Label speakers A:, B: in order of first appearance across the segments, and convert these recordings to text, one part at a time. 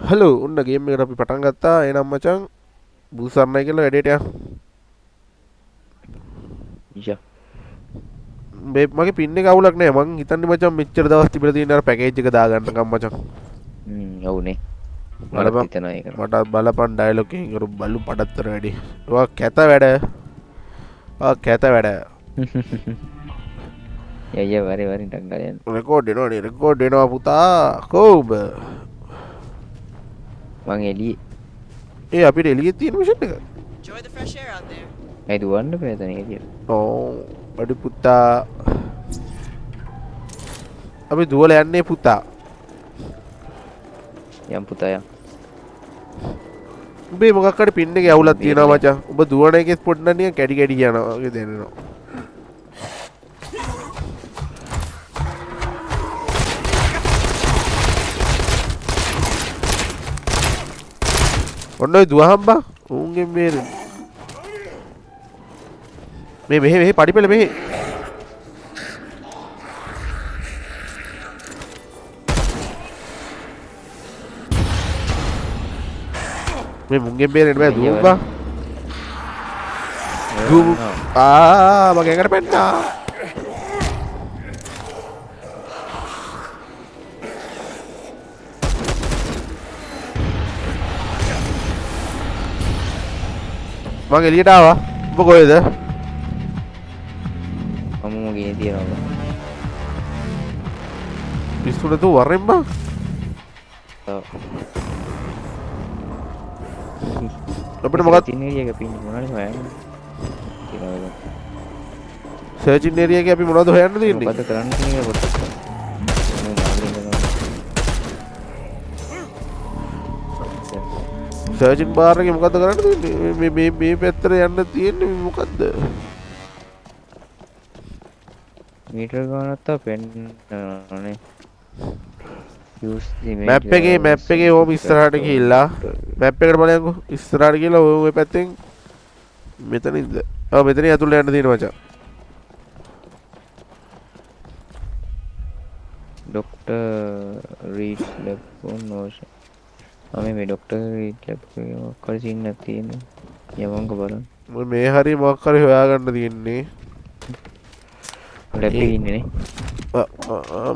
A: Hello උන්න game එකට අපි පටන් ගත්තා. එනම් මචං බුසන්නයි කියලා වැඩේට යන්න.
B: ඊෂා
A: මේ මගේ පින් එක අවුලක් නෑ. මං හිතන්නේ මචං මෙච්චර දවස් තිබිලා තියෙන අර පැකේජ් එක දාගන්නකම් මචං.
B: ඔව්නේ මට
A: බලපන්
B: හිතෙනවා ඒක.
A: මට බලපන් ඩයලොග් එකෙන් කරු බලු පඩත්තර වැඩි. ඔයා කැත වැඩ. ඔයා කැත වැඩ.
B: යయ్యා වරි වරි ටක් ගාලා යන්න.
A: රෙකෝඩ් වෙනවනේ රෙකෝඩ් වෙනවා පුතා. කොහොමද?
B: මං එළියේ.
A: ඒ අපිට එළියේ තියෙන මිෂන් එක.
C: Enjoy the fresh air out there.
B: ඇයි දුවන්න බෑ එතන එළියට.
A: ඕ අඩි පුතා. අපි දුවලා යන්නේ පුතා.
B: යම් පුතා යම්.
A: උඹේ මොකක් හරි පින් එකේ අවුලක් තියෙනවා මචං. උඹ දුවන එකේ පොඩ්ඩක් නිකන් කැඩි කැඩි යනවා වගේ දැනෙනවා. ඔන්න ඔය දුවහම්බා උන්ගෙන් මේ මෙහෙ පඩිපෙළ මෙහෙ මේ මුංගෙන් බේරෙන්න බෑ දුවම්බා දුව මගේ ඇඟට පැන්නා මං එළියට ආවා. උඹ කොහෙද?
B: මම ගේ තියනවා.
A: පිස්සු නැතුව වරෙන් බං.
B: ඔව්.
A: අපිට මොකක්ද
B: තින් ඒරියා එක පින් මොනවද හොයන්නේ? තියනවා.
A: සර්චින් ඒරියා එකේ අපි මොනවද හොයන්න තියෙන්නේ?
B: මොකද කරන්න තියෙන්නේ පොඩ්ඩක්.
A: සර්චින් බාර් එකේ මොකද්ද කරන්න තියෙන්නේ? මේ පැත්තට යන්න තියෙන්නේ මොකද්ද?
B: මීටර ගානක් තා පෙන්නනේ.
A: මැප් එකේ ඕම ඉස්සරහට ගිහිල්ලා මැප් එකට බලයන්කෝ ඉස්සරහට ගිහලා ඔය පැත්තෙන් මෙතනින්ද ඔව් මෙතනින් ඇතුළට යන්න තියෙන මචං
B: ડોક્ટર રીડ લેબ નોશ અમે මේ ડોક્ટર રીડ લેબ කර සින්න තියෙන යමංග බලන්න
A: මේ හරි මොකක් හරි හොයාගන්න තියෙන්නේ
B: ලැබ් එකේ ඉන්නේ නේ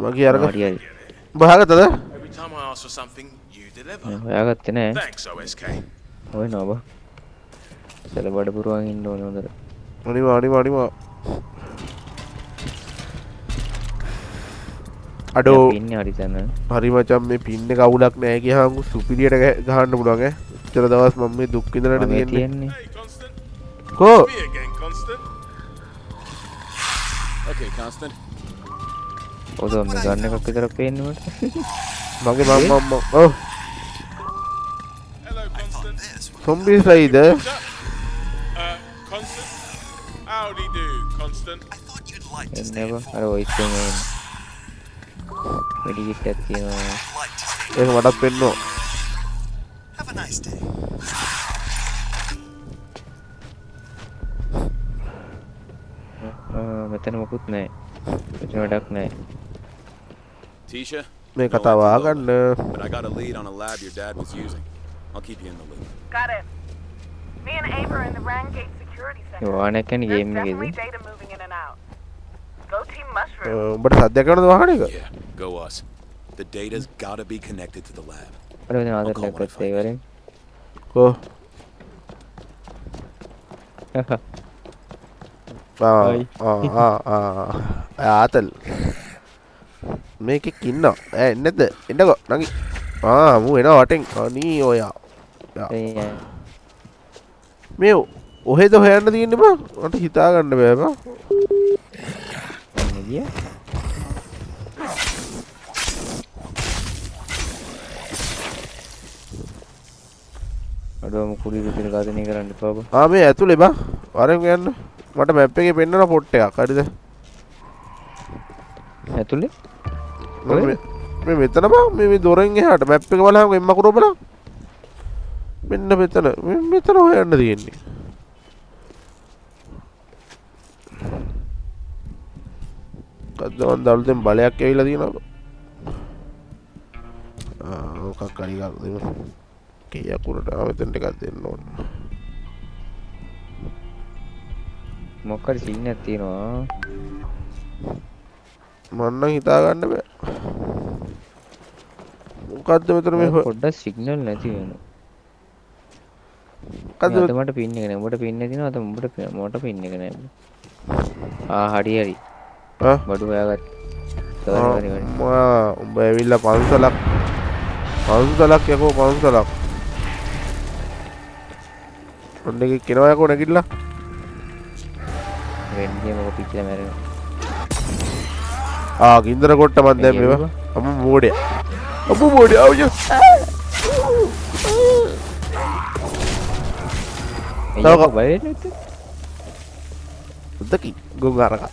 A: මගේ අරක
B: හරි හරි
A: බහගත්තද
D: Every time I ask for something, you deliver.
B: හොයාගත්තේ නෑ
D: Thanks, OSK.
B: ඔය නෝබ සල බඩ පුරවන් ඉන්න ඕනේ හොඳට
A: අනිවා අඩෝ
B: ඉන්නේ හරි තැන
A: හරි මචං මේ පින් එක අවුලක් නෑ ගියාම සුපිරියට ගහන්න පුළුවන් ඈ ඉතල දවස් මම මේ දුක් විඳලාට
B: මේ
A: තියෙන්නේ
D: Hey, Constant.
A: කෝ
D: Me again, Constant. Okay, Constant.
B: ඔද මේ ගන්න එකක් විතර පේන්නේ මට
A: මගේ මම ඔව්
D: Hello, Constant.
A: සොම්බිස් ලයිද
D: Constant. Howdy do, Constant.
B: එන්නේ බා අර වොයිස් එකෙන් එන්නේ මෙඩි කිට් එකක් තියෙනවා
A: ඒක මටත් පෙන්නෝ
C: Have a nice day.
B: මෙතන මොකුත් නැහැ මෙතන වැඩක් නැහැ
D: Tisha?
A: මේ කතාව ආගන්න
D: But I got a lead on a lab your dad was using. I'll keep you in the loop.
E: Got it. Me and Ava are in the Rangate Security Center.
B: වාහන එකනේ
E: There's
B: ගේම්
E: definitely
B: එකේදී
E: data moving in and out. Go Team Mushroom.
A: උඹට සද්දයක් කරනවද වාහන එක
D: Yeah, go us. The data's gotta be connected to the lab.
B: අර වෙන ආදරයක් ගත්තා ඉවරෙන්
A: කෝ ආතල් මේකෙක් ඉන්නවා එන්නද එන්නකෝ නගි මූ එනවා වටෙන් අනී ඔයා මේ ඔහෙද හොයන්න තියෙන්නේ බං මට හිතා ගන්න බෑ බං
B: ගිය අඩුවම කුඩි රුපියල් ඝාතනය කරන්න එපා බා
A: මේ ඇතුලේ බං වරෙන් යන්න මට මැප් එකේ පෙන්නන පොට් එකක් හරිද
B: ඇතුලේ
A: මේ මෙතන බං මේ දොරෙන් එහාට මැප් එක බලහම එම්ම කරෝ බලන්න මෙන්න මෙතන හොයන්න තියෙන්නේ කද්දවන් දවල්තෙන් බලයක් ඇවිල්ලා තියෙනවා මොකක් හරි එකක් දෙමු. කීයකුරට මෙතෙන්ට එකක් දෙන්න ඕන.
B: මොකක් හරි සිග්නල් තියෙනවා.
A: මම නම් හිතා ගන්න බෑ. මොකද්ද මෙතන මේ
B: පොඩ්ඩක් සිග්නල් නැති වෙනවා.
A: මොකද්ද
B: අද මට පින් එක නෑ. උඹට පින් එක තියෙනවා. අද උඹට මට පින් එක නෑ. හරි හරි. බඩු හොයාගත්ත. හරි.
A: උඹ ඇවිල්ලා පන්සලක් යකෝ පන්සලක්. ඔන්න එකක් කෙනවා යකෝ නැගිටලා.
B: වෙන්නේ මොකක් පිටිලා මැරෙනවා.
A: ගින්දර කොට්ට මන් දැන් මේවා. අම්මෝ මෝඩය. ආව්ජෝ.
B: ඒක බයනේ නැත්තේ.
A: උදකි ගොං අරක.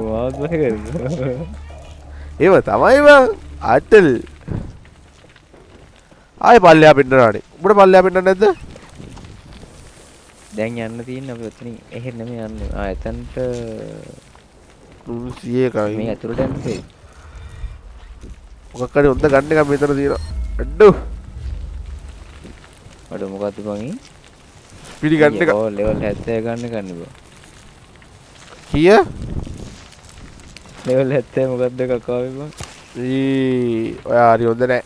B: මොකක්ද කරන්නේ?
A: ඒව තමයි බං අතල්. ආයෙ පල්ලෙහා පින්නනානේ. උඹට පල්ලෙහා පින්නන්නේ නැද්ද?
B: දැන් යන්න තියෙන්නේ අපි ඔතනින් එහෙට නෙමෙයි යන්නේ. එතනට
A: 300කයි.
B: මේ ඇතුළට යන්නේ.
A: මොකක් හරි හොඳ ගන්න එකක් මෙතන තියෙනවා. අඩෝ.
B: අඩෝ මොකද්ද බං?
A: පිළි ගන්න එක.
B: ඔව් ලෙවල් 70 ගන්න බං.
A: කීය?
B: ලෙවල් 70 මොකද්ද කකාවේ බං?
A: ඔයා හරි හොඳ නෑ.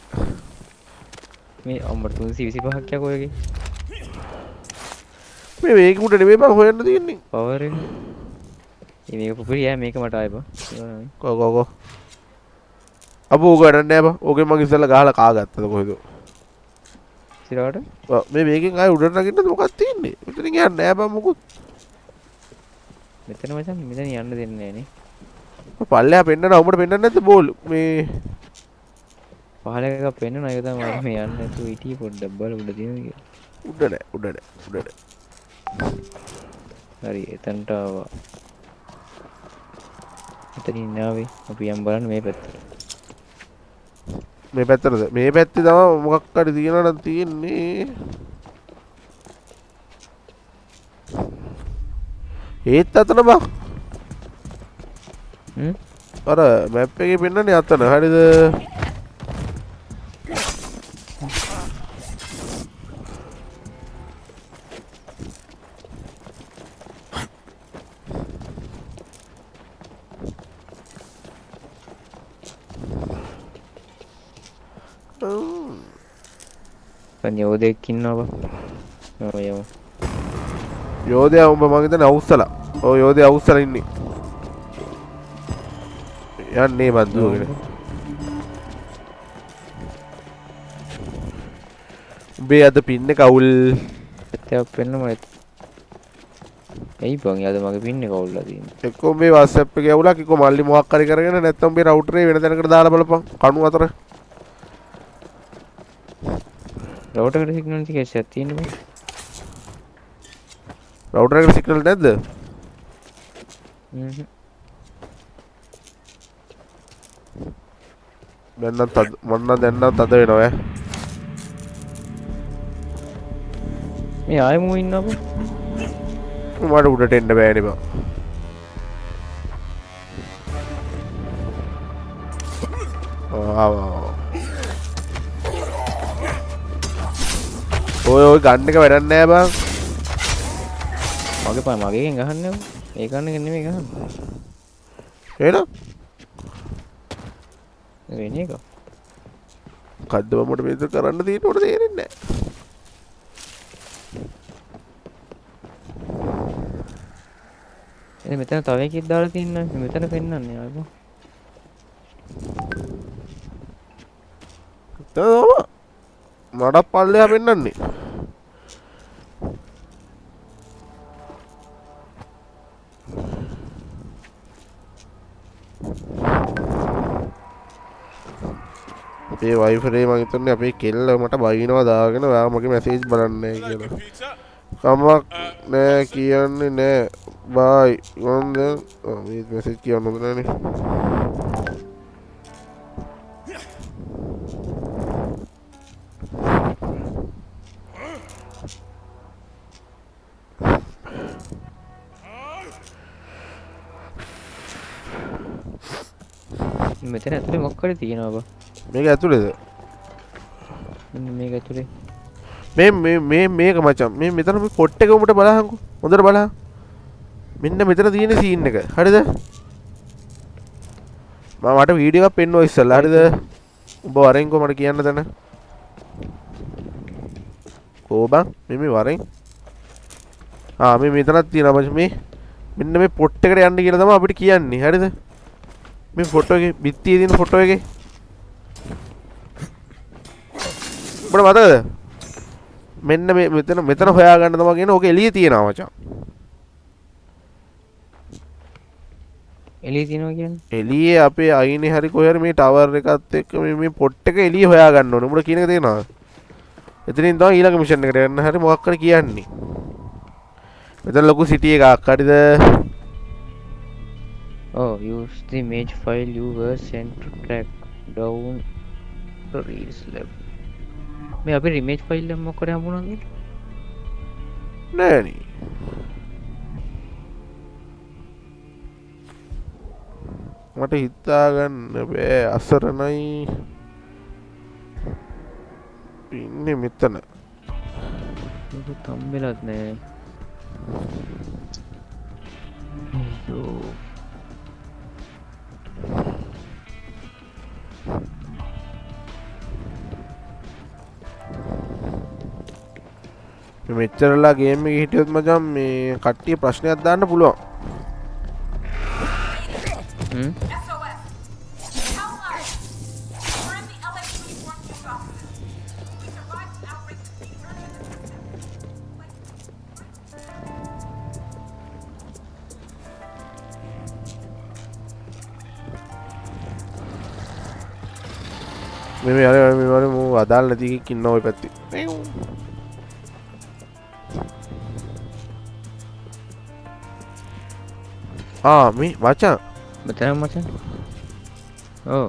B: මේ අම්මට 325ක් යකෝ එකේ.
A: මේ මේක උඩ නෙමෙයි බං හොයන්න තියෙන්නේ.
B: පවර් එක. මේක පුපුරියා මේක මට ආයි බං.
A: කෝ. අපෝ ඕක වැඩක් නෑ බං. ඕකෙන් මං ඉස්සෙල්ලා ගහලා කාගත්තද කොහෙද?
B: ඉතිරාට?
A: මේ මේකෙන් ආයෙ උඩට නගින්නද මොකක්ද තියෙන්නේ? මෙතනින් යන්නේ නෑ බං මොකුත්.
B: මෙතන මචං මෙතන යන්න දෙන්නේ නෑ නේ.
A: පල්ලෙහා පෙන්නනවා උඹට පෙන්නන්නේ නැද්ද බෝල් මේ
B: පහල එකක් පෙන්නනවා ඒක තමයි මම යන්නේ නැතුව හිටියේ පොඩ්ඩක් බල උඩ තියෙනවා කියලා.
A: උඩ නෑ.
B: හරි එතනට ආවා. එතනින් ආවේ අපි යම් බලන්න මේ පැත්තට.
A: මේ පැත්තටද? මේ පැත්තේ තමයි මොකක් හරි තියනවා නම් තියෙන්නේ. ඒත් අතන බං. අර මැප් එකේ පෙන්නන්නේ අතන. හරිද?
B: යෝධයෙක් ඉන්නවා බං. යමු.
A: යෝධයා උඹ මං හිතන්නේ අවුස්සලා. ඔව් යෝධයා අවුස්සලා ඉන්නේ. යන්නේ මන් දුවගෙන. උඹේ අද පින්න කවුල්.
B: ඇත්තක් වෙන්න මම. එයි බං යාද මගේ පින්නේ කවුල්ලා තියෙන්නේ.
A: එක්කෝ මේ WhatsApp එකේ අවුලක් එක්කෝ මල්ලි මොකක් හරි කරගෙන නැත්තම් මේ රවුටරේ වෙන තැනකට දාලා බලපන්. කණු අතර.
B: රවුටර් එකට සිග්නල් ටික ඇස්සක් තියෙන්නේ බං.
A: රවුටර් එකට සිග්නල් නැද්ද? දැන් නම් තද වෙනවා ඈ.
B: මේ ආයෙ මෝ ඉන්නවා බං.
A: මට උඩට එන්න බෑනේ බං. ඔය ගන්න එක වැඩක් නෑ බං.
B: මගේකින් ගහන්නේ බං. ඒ ගන්න එක නෙමෙයි ගහන්නේ.
A: එහෙනම්
B: වෙන එක.
A: කද්ද මට මේක කරන්න තියෙන උඩ තේරෙන්නේ
B: නෑ. මෙතන තව එකක් දාලා තියෙනවා. මෙතන පෙන්නන්නේ ආයෙ බං.
A: මඩක් පල්ලෙහා පෙන්නන්නේ. අපේ වයිෆරේ මං හිතන්නේ අපේ කෙල්ල මට බයිනවා දාගෙන ඔයා මගේ මැසේජ් බලන්නේ කියලා. කමක් නෑ කියන්නේ නෑ. බයි. මම දැන් මේ මැසේජ් කියන්න හොඳ නෑනේ.
B: මෙතන ඇතුලේ මොකක් හරි තියෙනවා බං.
A: මේක ඇතුළේද?
B: මෙන්න මේක ඇතුලේ.
A: මේක මචං මේ මෙතන මේ පොට් එක උඹට බලහන්කෝ. හොඳට බලහන්. මෙන්න මෙතන තියෙන සීන් එක. හරිද? මට වීඩියෝ එකක් පෙන්නුවා ඉස්සෙල්ලා. හරිද? උඹ වරෙන්කෝ මට කියන්න තැන. කොබන් මේ වරෙන්. මේ මෙතනක් තියෙනවා මචං මේ. මෙන්න මේ පොට් එකට යන්න කියලා තමයි අපිට කියන්නේ. හරිද? මේ ෆොටෝ එකේ බිත්තියේ තියෙන ෆොටෝ එකේ. උඹට මතකද? මෙන්න මේ මෙතන හොයාගන්න තමයි කියන්නේ. ඕක එළියේ තියෙනවා මචං.
B: එළිය තියනවා කියන්නේ?
A: එළියේ අපේ අයිනේ හරි කොහේ හරි මේ ටවර් එකත් එක්ක මේ පොට් එක එළියේ හොයාගන්න ඕනේ. උඹට කියන එක තේරෙනවද? එතනින් තමයි ඊළඟ මිෂන් එකට යන්න හරි මොකක් හරි කියන්නේ. මෙතන ලොකු සිටි එකක් හරිද?
B: Oh, use the image file you were sent to track down the reads lab. මේ අපේ image file එක මොකද හම්බුණාද?
A: නෑනේ. මට හිතාගන්න බෑ අසරණයි. ඉන්නේ මෙතන.
B: මේක තම්බෙලත් නෑ. අයියෝ.
A: මෙච්චරලා ගේම් එකේ හිටියොත් මචං මේ කට්ටිය ප්‍රශ්නයක් දාන්න පුළුවන්.
E: SOS. Tell us. We're in the LA Police Warren's offices. We survived an outbreak of fever in the
A: මේ මූ අදාළ නැති එකක් ඉන්න ඔය පැත්තේ. මේ මචං
B: මෙතන මචං. ඔව්.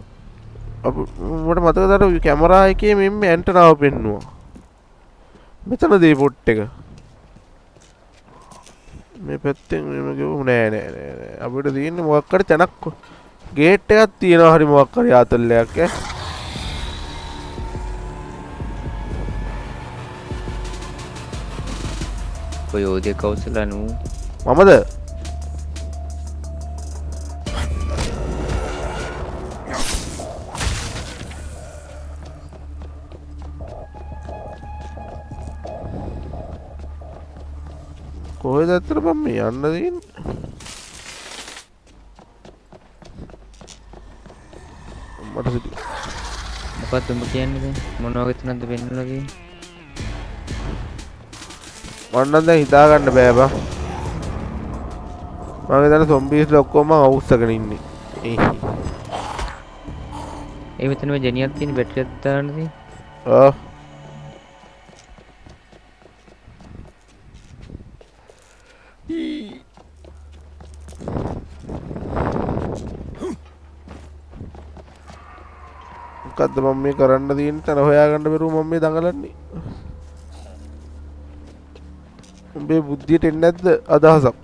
A: මට මතකද අර කැමරා එකේ මෙන්න ඇන්ටනාව පෙන්නුවා. මෙතන දේ පොට් එක. මේ පැත්තෙන් මෙම ගිහුව නෑ. අපිට තියෙන්නේ මොකක් හරි තැනක් ගේට් එකක් තියෙනවා හරි මොකක් හරි ආතල්ලයක් ඈ.
B: ඔය ඕදේ කවුසලනු
A: මමද? කොහෙද ඇත්තට මම මේ යන්න දෙන්නේ? මට සිටි.
B: මොකක්ද උඹ කියන්නේ දැන්? මොන වගේ තැනක්ද වෙන්නලා තියෙන්නේ?
A: මම නම් දැන් හිතා ගන්න බෑ බා. මම හිතන්නේ සොම්බීස්ලා ඔක්කොම අවුස්සගෙන ඉන්නේ.
B: ඒ මෙතන මේ ජෙනියක් තියෙන බැටරියක් දාන්න තියෙන්නේ.
A: ආ මොකද්ද මම මේ කරන්න තියෙන්නේ? තන හොයාගන්න බැරුව මම මේ දඟලන්නේ. උඹේ බුද්ධියට එන්නේ නැද්ද අදහසක්?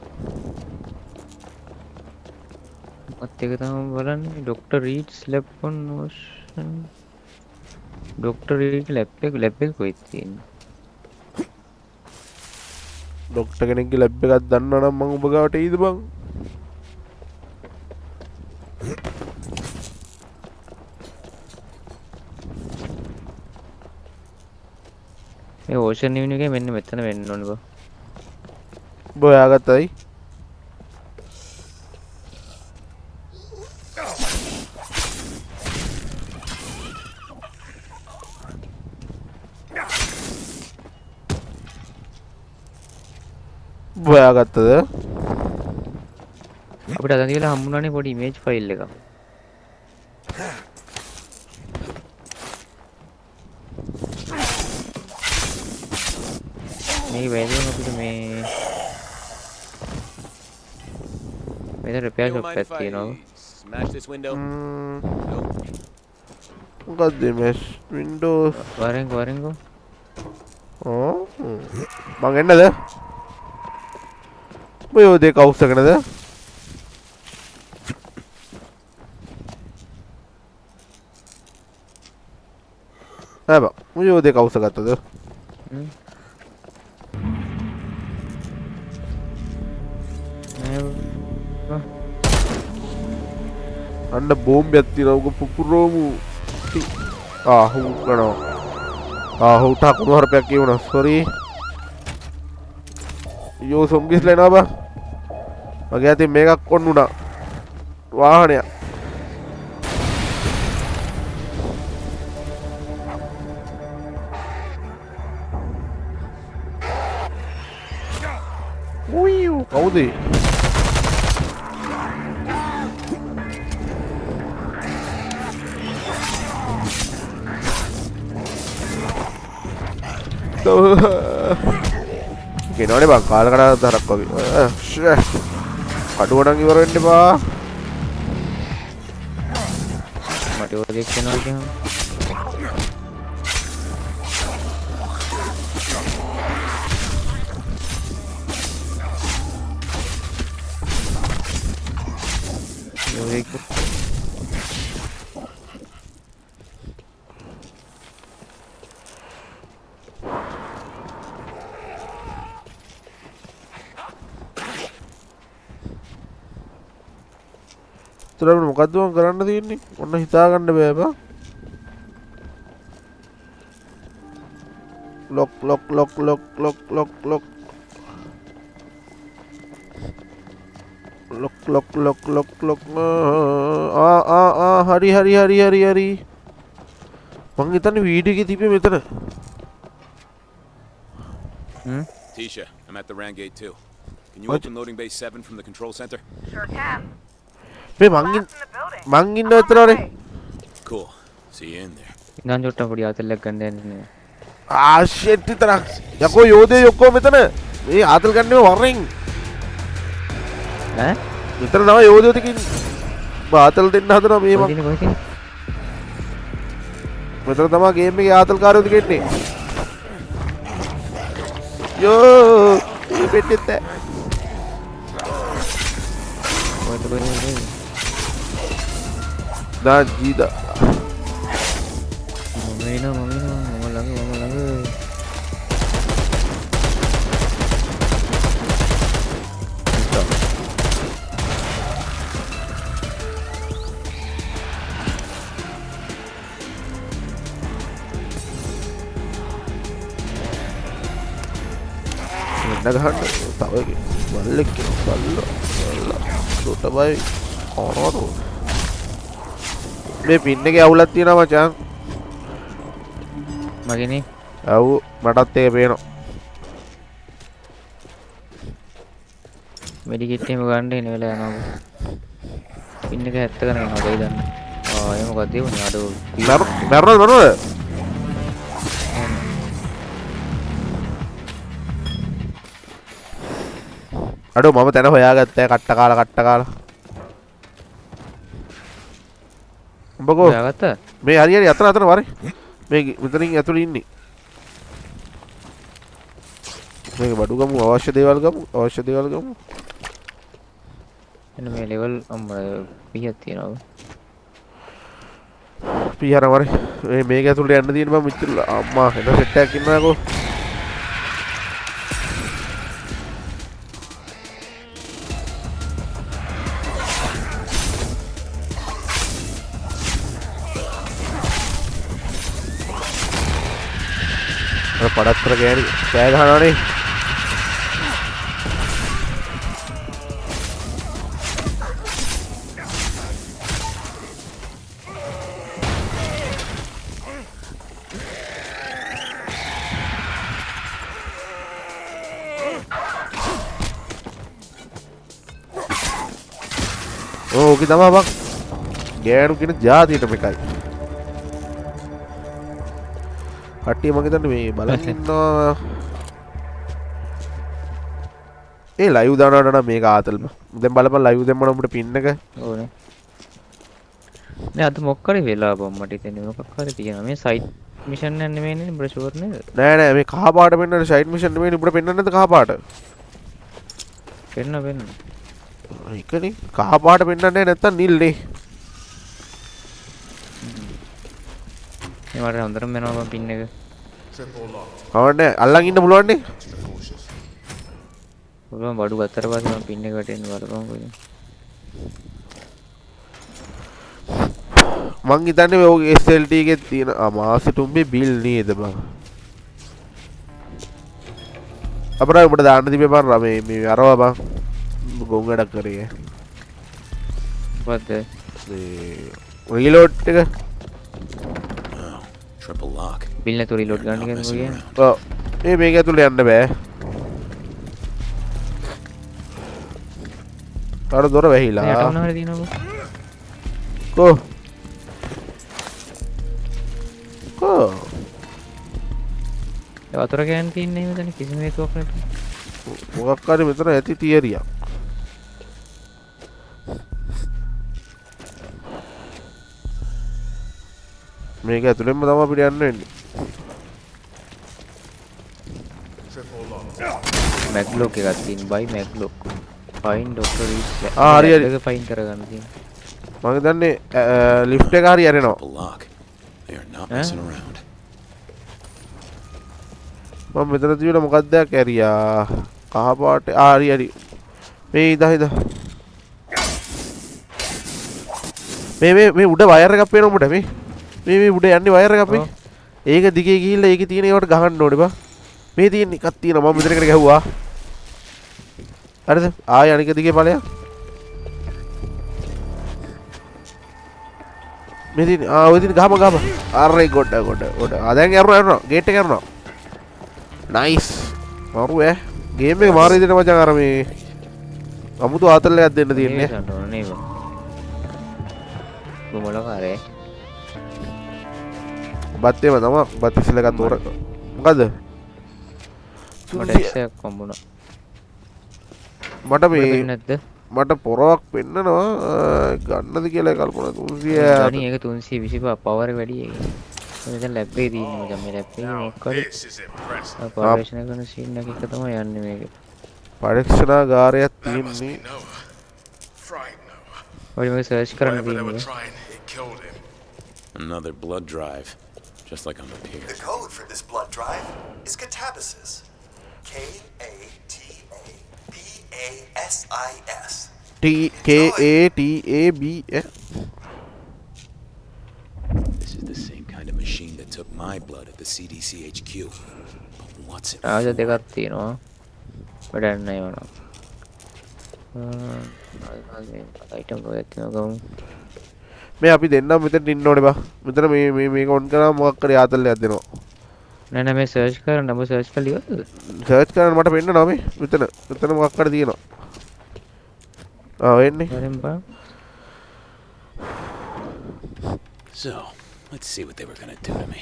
B: මත් එක තමයි බලන්නේ doctor reads lab on motion. Doctor read lab එක කොහෙද තියෙන්නේ?
A: ඩොක්ටර් කෙනෙක්ගේ ලැබ් එකක් දන්නවනම් මම ඔබ ගාවට එයිද බං?
B: මේ ඕෂන් නිවුන් එකේ මෙන්න මෙතන වෙන්න ඕනේ බා.
A: ඔබ හොයාගත්තයි? හොයාගත්තද?
B: අපිට අද කියලා හම්බුණානේ පොඩි ඉමේජ් ෆයිල් එකක්. මේ වැදගත් අපිට මේ මෙතන රිපෙයාර්
D: You
B: ෂොප්
D: mind
B: එකක්
D: if I
B: තියෙනවා.
D: smash this window? Nope.
A: මොකක්ද මේ වින්ඩෝස්?
B: වරෙන්කෝ.
A: මං එන්නද? ඔය දෙක අවුස්සගෙනද? නෑ බං මු යෝධේ කවුස ගත්තද අන්න බෝම්බයක් තියෙනවා උග පුපුරෝමු ආහු කරනවා ආහු ටකුණු හරපයක් කියුණා සෝරි යෝ සොම්බිස් ලේනවා බං මගේ අතින් මේකක් කොන්නුණා වාහනයක් උයියු කවුද ගෙනවනේ බං කාල කඩ තරක් වගේ අඩුව නම් ඉවර වෙන්න එපා
B: මට ඔය දෙයක් කියනවා කියන්න
A: තුරම මොකද්ද මම කරන්න තියෙන්නේ ඔන්න හිතා ගන්න බෑ බා lock lock lock lock lock lock lock lock lock lock lock lock හරි හරි හරි හරි හරි මං හිතන්නේ වීඩියෝ එකේ තිබ්බේ මෙතන
D: Tisha, I'm at the RAN gate too. Can you
A: What?
D: open loading bay 7 from the control center?
E: Sure can.
A: මේ
E: Last in the building.
A: මං ඉන්න විතරනේ
D: Cool. See you in there.
B: ඉඳන් චොට්ට පොඩි ආතල්ලක් ගන්න යන්නේ
A: ෂිට් විතරක් යකෝ යෝධේ ඔක්කොම මෙතන මේ ආතල් ගන්නේ වරෙන්
B: ඈ
A: මෙතන තමයි යෝධයෝ ටිකින් ආතල් දෙන්න හදනවා මේ මං
B: කොහෙද
A: මෙතන තමයි ගේම් එකේ ආතල් කාරයෝ ටික ඉන්නේ යෝ මේ පෙට්ටෙත් දා ජීදා
B: මම ළඟ
A: ගහන්න තව බල්ලෙක් බල්ලා සුට බයි කොනෝද මේ පින් එකේ අවුලක් තියෙනවා මචං
B: මගේනේ
A: අවු මටත් ඒක පේනවා
B: මෙඩිකිට් එකම ගන්න එන වෙලාව යනවා පින් එක 70 ගණන් යනවා දෙයි දන්න ඒ මොකද ඒ වුනේ අඩෝ
A: මරනවද අඩෝ මම තැන හොයාගත්තා කට්ට කාලා උඹකෝ
B: හොයාගත්තා
A: මේ හරියට අතන වරේ මේ මෙතනින් ඇතුළේ ඉන්නේ මේක බඩු ගමු අවශ්‍ය දේවල් ගමු
B: එන්න මේ ලෙවල් පිහක් තියෙනවා
A: පියර වරේ මේක ඇතුළේ යන්න තියෙන බං මෙච්චර අම්මා එන සෙට් එකක් ඉන්නවකෝ පඩත්තර කෑ ගහනවනේ ඕකේ තමයි බං ගෑනු කියන ජාතියට මේකයි කට්ටිය මගේ දන්නේ මේ බලන් ඉන්නවා ඒ ලයිව් දානවට නම් මේක ආතල්ම දැන් බලපන් ලයිව් දෙම්මම උඹට පින් එක
B: ඕනේ නෑ අද මොකක් කරේ වෙලා බම් මට ඉතින් මොකක් කරේ තියෙනවා මේ සයිට් මිෂන් එක නෙමෙයිනේ බ්‍රෂුවර් නේද
A: නෑ මේ කහ පාට පෙන්නන සයිඩ් මිෂන් නෙමෙයි උඹට පෙන්නන්නේ නැද්ද කහ පාට
B: පෙන්න
A: ඒකනේ කහ පාට පෙන්නන්නේ නැත්තම් නිල් නේ
B: මේ මට හොඳටම වෙනවා මම පින් එක.
A: කවන්නේ අල්ලන් ඉන්න පුළුවන් නේ.
B: පුළුවන් බඩු ගත්තට පස්සේ මම පින් එක වැටෙන්න බලපන් කොහෙද.
A: මං හිතන්නේ මේ ඔය SLT එකේ තියෙන මාසෙටුම්බේ බිල් නේද බං. අපරා උඹට දාන්න තිබේ බං මේ අරවා බං. ගොන් වැඩක් කරේ.
B: මොකද්ද?
A: මේ රීලෝඩ් එක.
D: Oh, triple lock.
B: බිල් නැතුව රීලෝඩ් ගන්න
D: Not
B: කියන්නේ
D: messing
B: මොකද?
D: around.
A: ඔව්. මේක ඇතුළේ යන්න බෑ. අර දොර වැහිලා.
B: යට මොනවා හරි තියෙනවද?
A: කෝ. කෝ.
B: ඒ වතුර කෑන් තියන්නේ මෙතන කිසිම හේතුවක් නැතුව.
A: මොකක් හරි මෙතන ඇති තියරියක්. මේක ඇතුළෙන්ම තමයි අපිට යන්න වෙන්නේ.
B: මැග්ලොක් එකක් තියෙන බයි මැග්ලොක්. Fine doctor රීස්.
A: හරි හරි.
B: එක ෆයින් කරගන්න තියෙන.
A: මම හිතන්නේ ලිෆ්ට් එක හරි යරෙනවා.
D: Triple lock. They are not messing around.
A: මම මෙතන තියලා මොකක්ද කැරියා කහ පාට හරි හරි මේ ඉදා මේ උඩ වයර් එකක් පේනවා උඹට මේ උඩ යන්නේ වයර් එකක් මේ ඒක දිගේ ගිහිල්ලා ඒකේ තියෙන ඒවට ගහන්න ඕනේ බා මේ තියෙන එකක් තියෙනවා මම මෙතනකට ගැහුවා හරිද ආය අනික දිගේ ඵලයක් මේ තියෙන ඔය තියෙන ගහම අරේ ගොඩ දැන් යරනවා ගේට් එක යරනවා නයිස් මරු ගේම් එක මාර විදිහට මචං අර මේ අමුතු ආතල් එකක් දෙන්න තියෙන්නේ
B: නේද? කොමල කරේ.
A: බත් ඒවා තමයි බත් ඉස්සෙල්ලා එකක් තෝර මොකද්ද
B: මට එක්සයක් කොම්බුණා.
A: මට මේ
B: නැද්ද?
A: මට පොරවක් පෙන්නනවා ගන්නද කියලා කල්පනා 300
B: අනේ ඒක 325 පවර් වැඩි ඒක. මෙතන ලැබ් එකේ තියෙන්නේ මචං මේ ලැබ් එකේ මේක කරේ. පරිශන කරන සීන් එකක තමයි යන්නේ මේක.
A: පරීක්ෂණාගාරයක් තියෙන්නේ
B: ඔය මේක සර්ච් කරන්න තියෙන්නේ.
D: Another blood drive. Just like on the pier.
C: The code for this blood drive is catabasis. K-A-T-A-B-A-S-I-S.
A: TKATABS
D: This is the same kind of machine that took my blood at the CDC HQ. But what's it
B: ආයුධ
D: for?
B: දෙකක් තියෙනවා. වැඩක් නැහැ වුණා. Item වලට තියෙනවා ගමු.
A: මේ අපි දෙන්නම් මෙතන ඉන්න ඕනේ බා මෙතන මේක ඔන් කරාම මොකක් කරේ ආතල්ලයක් දෙනවා
B: නෑ නෑ මේ සර්ච් කරන්න ඔබ සර්ච් කරලා ඉවරද?
A: සර්ච් කරන්න මට පෙන්නනවා මේ මෙතන මොකක් හරි තියෙනවා වෙන්නේ
B: වරෙන් බා.
D: So, let's see what they were gonna do to me.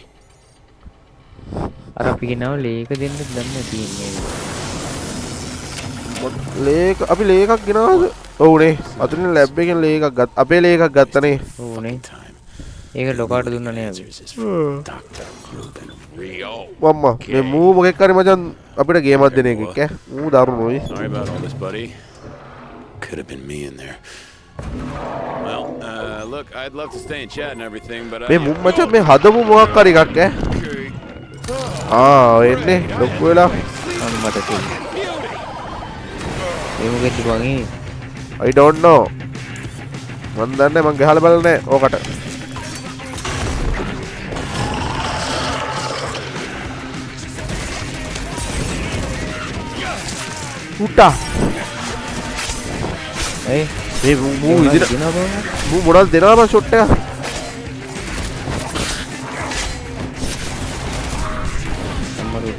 B: අර අපි කියනවා ලේක දෙන්න දන්නේ තියෙන්නේ.
A: ලේක අපි ලේකක් ගෙනවද ඔව්නේ අතරින් ලැබ් එකෙන් ලේකක් ගත්ත අපේ ලේකක් ගත්තනේ
B: ඕනේ.
D: Time.
B: ඒක ලොකාට දුන්නා නේ අපි.
D: Answers is from Dr. Ruben Rio.
A: මම්මා මේ මූ මොකෙක් හරි මචං අපිට ගේමක් දෙන එකක් ඈ මූ දරුණුයි
D: Sorry about all this, buddy. Could have been me in there. Well, look, I'd love to stay and chat and everything, but
A: මේ මූ මචං මේ හදපු මොකක් හරි එකක් ඈ එන්නේ ලොකු වෙලා
B: මම මට තියෙන්නේ. ඒ මොකෙද වගේ?
A: I don't know මන් දන්නේ මං ගහලා බලන්නේ ඕකට උටා
B: ඒ
A: මේ මූ ඉදිරිය
B: දිනවා බං.
A: මූ මොනවද දෙනවා බං ෂොට් එක
B: අම්මරු.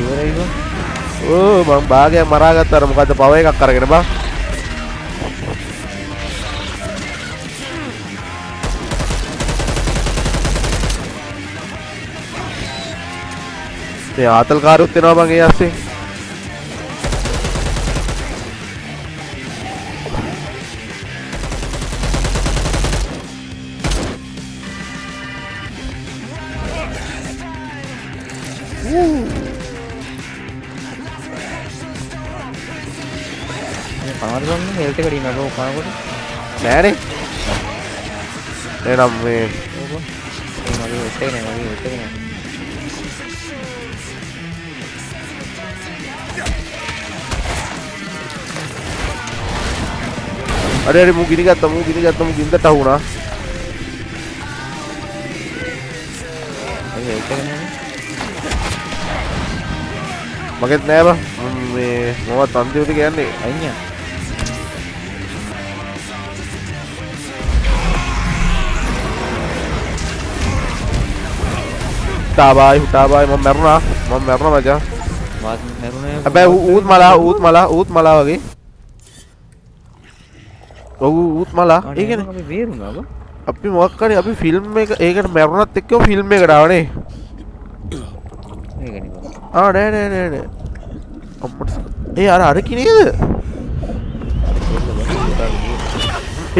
B: ඉවරයි බං.
A: ඕ මං භාගයක් මරාගත්තා අර මොකද්ද පව එකක් අරගෙන බං මේ ආතල් කාරුත් එනවා බං ඒ ඇස්සේ
B: කනවද බං හෙල්ට් එකට ඉන්න බෝ කනකොට
A: නෑනේ එනම් මේ
B: ඕක ඒ මගේ හෙල්ට් එක නෑ මගේ හෙල්ට් එක නෑ
A: අර අර මූ ගිනි ගත්තා මූ ගින්දට අහුණා
B: මගේ හෙල්ට් එක නෑ
A: මගෙත් නෑ බං මේ මොකවත් අන්තිමට කියන්නේ
B: අයියා
A: හුටාබායි මම මැරුණා මචං
B: මාත් මරුණේ
A: හැබැයි ඌත් මලා වගේ ඔව් ඌත් මලා ඒ කියන්නේ
B: අපි බේරුණා බං
A: අපි මොකක් කරේ අපි ෆිල්ම් එක ඒකට මැරුණත් එක්කම ෆිල්ම් එකට ආවනේ
B: මේකනේ බං
A: නෑ අම්මට ඒ අර කිනේද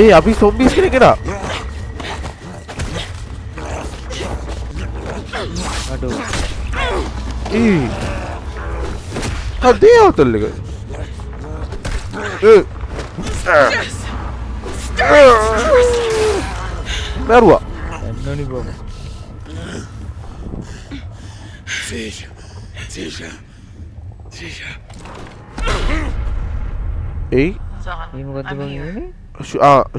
A: ඒ අපි සොම්බිස් කෙනෙක්ද
B: අඩෝ
A: ඒ කදේ අවතල් එක මැරුවා
B: එන්නනි බං
D: Tisha.
A: එයි
B: මේ මොකද්ද බං ඉන්නේ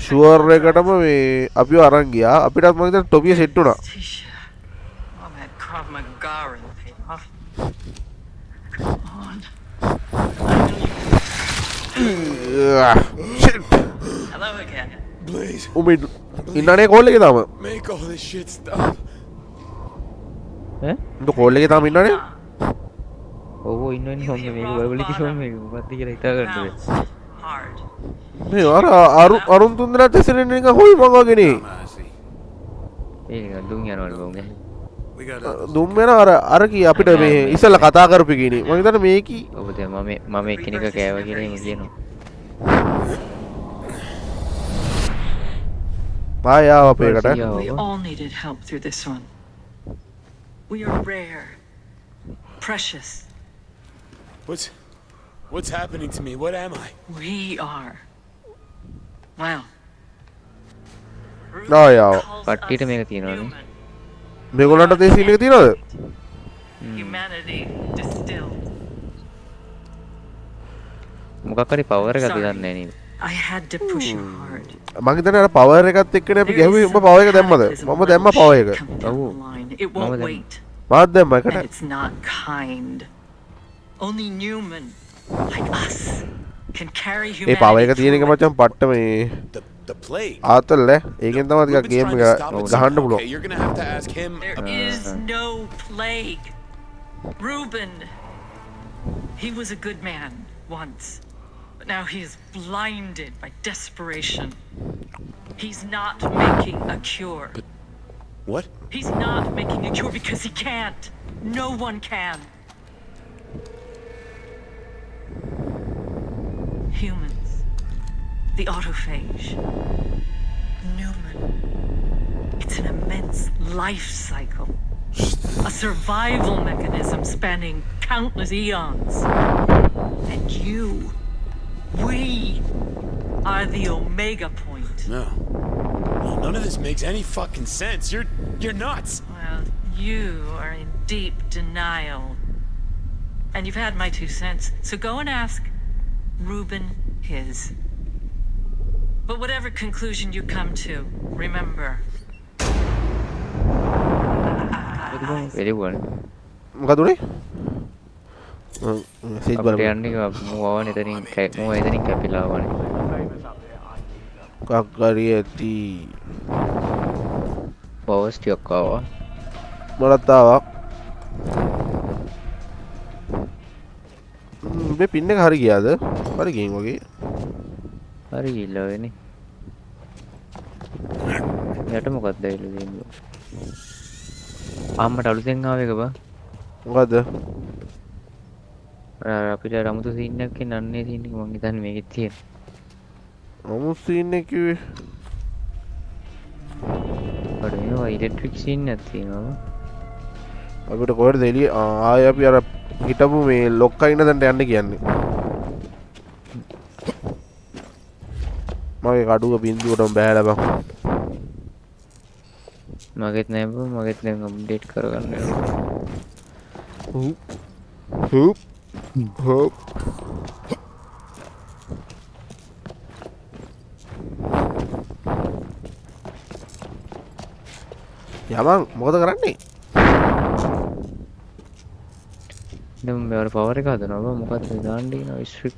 A: ෂුවර් එකටම මේ අපිව අරන් ගියා අපිටත් මම හිතන්නේ ටොපිය සෙට් වුණා
F: Tisha. Mom had Krav Maga in the payoff. Come on.
A: shit
F: Hello again.
D: Please,
A: උඹ ඉන්නනේ කෝල් එකේ තාම
D: make all this shit stop.
B: ඈ
A: උඹ කෝල් එකේ තාම ඉන්නනේ
B: ඔව් ඉන්නනේ සොම් මේක වලවලි කිසොම් මේක මොකද්ද කියලා හිතා ගන්න බැහැ
F: Bounced hard.
A: මේ අරුන් තුන්දෙනාට ඉස්සරහින් නිකන් හොයි මම වගේනේ
D: I see.
B: ඒක නිකන් දුම් යනවලු බං
D: We got
A: දුම් වෙන අර කී අපිට මේ ඉස්සෙල්ලා කතා කරපු කීනේ මම හිතන්නේ මේකී
B: ඔබ දැන් මම එක්කෙනෙක් කෑවා කියලා එහෙම කියනවා
A: ආය ආව අපේ එකට
F: We all needed help through this one. We are rare. Precious.
D: What's happening to me? What am I?
F: We are. Wow.
A: ආය ආව
B: කට්ටියට මේක තියෙනවනේ
A: මේගොල්ලන්ට තේ සීන් එක තියෙනවද
F: Humanity distilled.
B: මොකක් හරි පවර් එකක් දන්නේ නැහැ නේද
F: I had to push you hard.
A: මං හිතන්නේ අර පවර් එකත් එක්කනේ අපි ගැහුවේ උඹ පවර් එක දැම්මද මම දැම්මා පවර් එක
F: Come down the line. It won't
B: Mama,
F: wait.
A: මාත් දැම්මා
F: And
A: එකට
F: it's not kind. Only Newman, like us, can carry
A: A power එක
F: humanity
A: තියෙන එක
F: through it.
A: මචං පට්ට මේ
D: The plague.
A: ආතල් නේ ඒකෙන් තමයි ටිකක්
D: Ruben's
A: ගේම්
D: trying to
A: එක
D: stop it
A: ගහන්න
D: somehow,
A: පුළුවන්
D: okay? You're gonna have to ask him.
F: There is no plague. Reuben, he was a good man once, but now he is blinded by desperation. He's not making a cure.
D: What?
F: He's not making a cure because he can't. No one can. Humans. The autophage. Newman. It's an immense life cycle. A survival mechanism spanning countless eons. And we are the omega point.
D: No. None of this makes any fucking sense. You're nuts.
F: Well, you are in deep denial. And you've had my 2 cents, so go and ask Reuben his. But whatever conclusion you come to, remember.
B: වෙලෙවුවානේ
A: මොකද උනේ message
B: අපිට
A: බලන්න
B: යන්නේ මූවවන එතනින් මූව එතනින් කැපිලා වනේ
A: කක්කරිය ඇති
B: powers ටිකක් ආවා
A: මොලත් ආවා මේ පින් එක හරි ගියාද හරි ගින් වගේ
B: හරි ගිල්ලා වෙන්නේ යට මොකක්ද ඇවිල්ලා දෙන්නේ අම්මට අලුතෙන් ආව එක බා
A: මොකද
B: අපිට රමුතු සීන් එකක් නන්නේ සීන් එක මං හිතන්නේ මේකෙත් තියෙන
A: අමුතු සීන් එක කිව්වේ
B: අර මේවා ඉලෙක්ට්‍රික් සීන් එකක් තියෙනවා
A: අපිට කොහෙද එළිය ආය අපි අර හිටපු මේ ලොක්කා ඉන්න තැනට යන්න කියන්නේ මගේ කඩුව බින්දුවටම බෑලා බං.
B: මගෙත් නෑ බං මගෙත් දැන් අප්ඩේට් කරගන්න
A: හුප් හුප් යමන් මොකද කරන්නේ?
B: දැන් මෙවර පවර් එක හදනවා බං මොකක්ද දාන්න දිනවා ස්ට්‍රික්